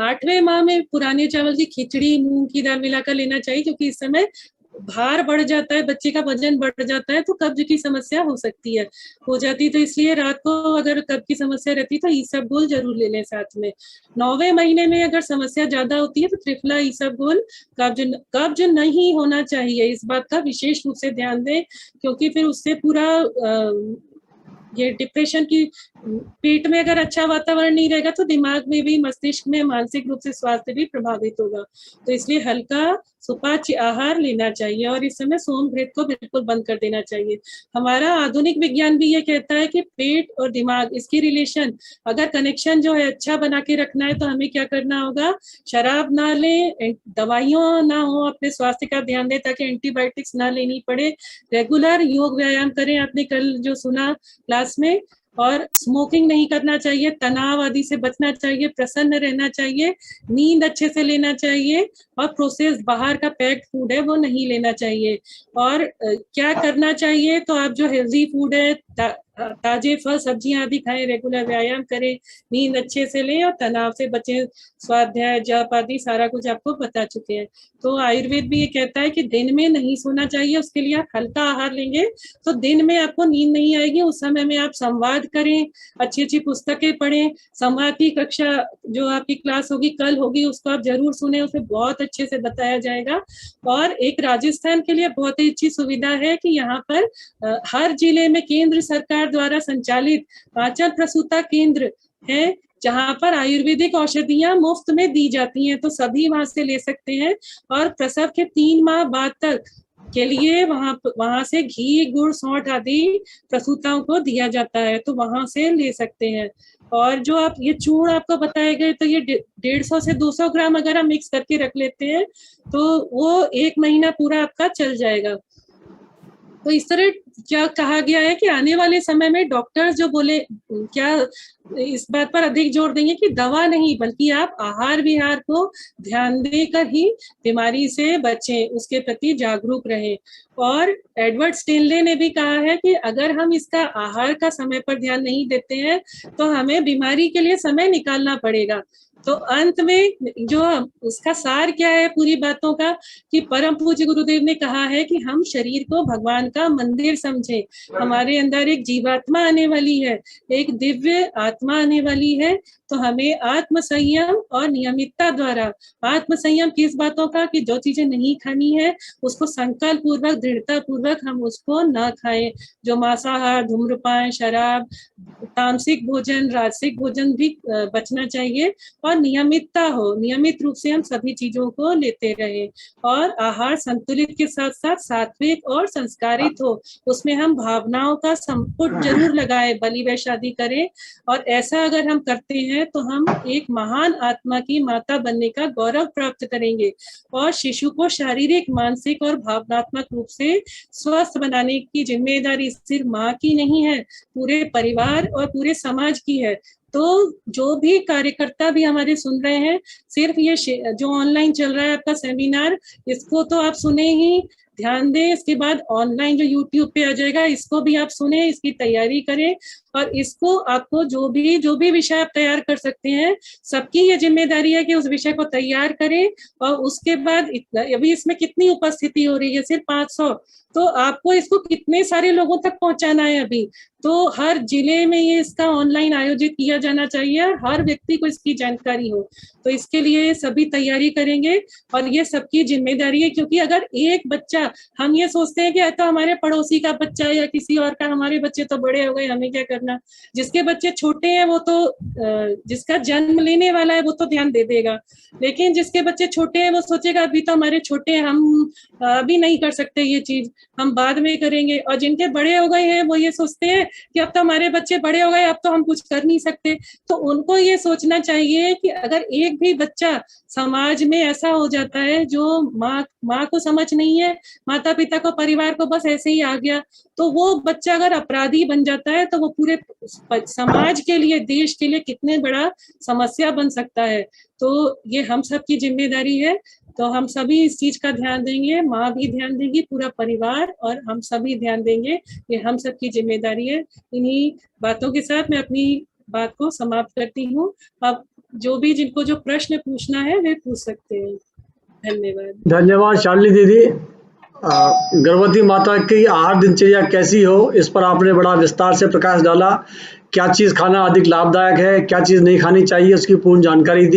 [SPEAKER 1] 8वें माह में पुराने चावल की खिचड़ी, मूंग की दाल मिलाकर लेना चाहिए, क्योंकि इस समय भार बढ़ जाता है, बच्चे का वजन बढ़ जाता है, तो कब्ज की समस्या हो सकती है, हो जाती है। तो इसलिए रात को अगर कब्ज की समस्या रहती है तो ईसबगोल जरूर ले लें साथ में। 9वें महीने में अगर समस्या ज्यादा होती है तो त्रिफला, ईसबगोल, कब्ज नहीं होना चाहिए, इस बात का विशेष रूप से ध्यान दें, क्योंकि फिर उससे पूरा ये डिप्रेशन की, पेट में अगर अच्छा वातावरण नहीं रहेगा तो दिमाग में भी, मस्तिष्क में, मानसिक रूप से स्वास्थ्य भी प्रभावित होगा। तो इसलिए हल्का सुपाच्य आहार लेना चाहिए और इस समय सोम घृत को बिल्कुल बंद कर देना चाहिए। हमारा आधुनिक विज्ञान भी ये कहता है कि पेट और दिमाग, इसकी रिलेशन, अगर कनेक्शन जो है अच्छा बना के रखना है तो हमें क्या करना होगा, शराब ना लें, दवाइयों ना हो, अपने स्वास्थ्य का ध्यान दें ताकि एंटीबायोटिक्स ना लेनी पड़े, रेगुलर योग व्यायाम करें, आपने कल जो सुना क्लास में, और स्मोकिंग नहीं करना चाहिए, तनाव आदि से बचना चाहिए, प्रसन्न रहना चाहिए, नींद अच्छे से लेना चाहिए, और प्रोसेस बाहर का पैक्ड फूड है वो नहीं लेना चाहिए। और क्या करना चाहिए, तो आप जो हेल्दी फूड है, ताजे फल सब्जियां आदि खाएं, रेगुलर व्यायाम करें, नींद अच्छे से लें और तनाव से बचें, स्वाध्याय, जप आदि सारा कुछ आपको बता चुके हैं। तो आयुर्वेद भी ये कहता है कि दिन में नहीं सोना चाहिए, उसके लिए आप हल्का आहार लेंगे तो दिन में आपको नींद नहीं आएगी, उस समय में आप संवाद करें, अच्छी अच्छी पुस्तकें पढ़ें। संवाद की कक्षा जो आपकी क्लास होगी कल होगी, उसको आप जरूर सुने, उसे बहुत अच्छे से बताया जाएगा। और एक राजस्थान के लिए बहुत ही अच्छी सुविधा है कि यहाँ पर हर जिले में केंद्र सरकार द्वारा संचालित पाचन प्रसूता केंद्र है, जहाँ पर आयुर्वेदिक औषधियां मुफ्त में दी जाती हैं, तो सभी वहां से ले सकते हैं। और प्रसव के 3 माह बाद तक के लिए वहां से घी, गुड़, सौंठ आदि प्रसूताओं को दिया जाता है, तो वहां से ले सकते हैं। और जो आप ये चूर्ण आपको बताए गए, तो ये 150 से 200 ग्राम अगर हम मिक्स करके रख लेते हैं तो वो 1 महीना पूरा आपका चल जाएगा। तो इस तरह क्या कहा गया है कि आने वाले समय में डॉक्टर्स जो बोले, क्या इस बात पर अधिक जोर देंगे कि दवा नहीं, बल्कि आप आहार विहार को ध्यान देकर ही बीमारी से बचें, उसके प्रति जागरूक रहें। और एडवर्ड स्टेनले ने भी कहा है कि अगर हम इसका आहार का समय पर ध्यान नहीं देते हैं तो हमें बीमारी के लिए समय निकालना पड़ेगा। तो अंत में जो उसका सार क्या है पूरी बातों का, कि परम पूज्य गुरुदेव ने कहा है कि हम शरीर को भगवान का मंदिर समझें। हमारे अंदर एक जीवात्मा आने वाली है, एक दिव्य आत्मा आने वाली है। तो हमें आत्म संयम और नियमितता द्वारा, आत्म संयम किस बातों का, कि जो चीजें नहीं खानी है उसको संकल्प पूर्वक, दृढ़ता पूर्वक हम उसको ना खाएं। जो मांसाहार, धूम्रपान, शराब, तामसिक भोजन, राजसिक भोजन भी बचना चाहिए। और नियमितता हो, नियमित रूप से हम सभी चीजों को लेते रहे। और आहार संतुलित के साथ साथ सात्विक और संस्कारित हो, उसमें हम भावनाओं का संपुट जरूर लगाए, बलि वैशादी करें। और ऐसा अगर हम करते हैं तो हम एक महान आत्मा की माता बनने का गौरव प्राप्त करेंगे। और शिशु को शारीरिक, मानसिक और भावनात्मक रूप से स्वस्थ बनाने की जिम्मेदारी सिर्फ माँ की नहीं है, पूरे परिवार और पूरे समाज की है। तो जो भी कार्यकर्ता भी हमारे सुन रहे हैं, सिर्फ ये जो ऑनलाइन चल रहा है आपका सेमिनार, इसको तो आप सुने ही, ध्यान दें। इसके बाद ऑनलाइन जो यूट्यूब पे आ जाएगा, इसको भी आप सुने, इसकी तैयारी करें। और इसको आपको जो भी विषय आप तैयार कर सकते हैं, सबकी ये जिम्मेदारी है कि उस विषय को तैयार करें। और उसके बाद अभी इसमें कितनी उपस्थिति हो रही है, सिर्फ 500। तो आपको इसको कितने सारे लोगों तक पहुंचाना है अभी, तो हर जिले में ये इसका ऑनलाइन आयोजित किया जाना चाहिए, हर व्यक्ति को इसकी जानकारी हो। तो इसके लिए सभी तैयारी करेंगे और ये सबकी जिम्मेदारी है। क्योंकि अगर एक बच्चा, हम ये सोचते हैं कि तो हमारे पड़ोसी का बच्चा या किसी और का, हमारे बच्चे तो बड़े हो गए, हमें क्या करना। जिसके बच्चे छोटे हैं वो तो, जिसका जन्म लेने वाला है वो तो ध्यान दे देगा, लेकिन जिसके बच्चे छोटे हैं वो सोचेगा अभी तो हमारे छोटे हैं, हम अभी नहीं कर सकते ये चीज, हम बाद में करेंगे। और जिनके बड़े हो गए हैं वो ये सोचते हैं कि अब तो हमारे बच्चे बड़े हो गए, अब तो हम कुछ कर नहीं सकते। तो उनको ये सोचना चाहिए कि अगर एक भी बच्चा समाज में ऐसा हो जाता है जो माँ को समझ नहीं है, माता पिता को, परिवार को बस ऐसे ही आ गया, तो वो बच्चा अगर अपराधी बन जाता है तो वो पूरे समाज के लिए, देश के लिए कितने बड़ा समस्या बन सकता है। तो ये हम सब की जिम्मेदारी है। तो हम सभी इस चीज का ध्यान देंगे, माँ भी ध्यान देगी, पूरा परिवार, और हम सभी ध्यान देंगे। ये हम सब की जिम्मेदारी है। इन्हीं बातों के साथ मैं अपनी बात को समाप्त करती हूँ। अब जो भी, जिनको जो प्रश्न पूछना है वे पूछ सकते हैं। धन्यवाद।
[SPEAKER 2] धन्यवाद शालिनी दीदी। गर्भवती माता की आहार दिनचर्या कैसी हो, इस पर आपने बड़ा विस्तार से प्रकाश डाला। क्या चीज़ खाना अधिक लाभदायक है, क्या चीज़ नहीं खानी चाहिए, उसकी पूर्ण जानकारी दी।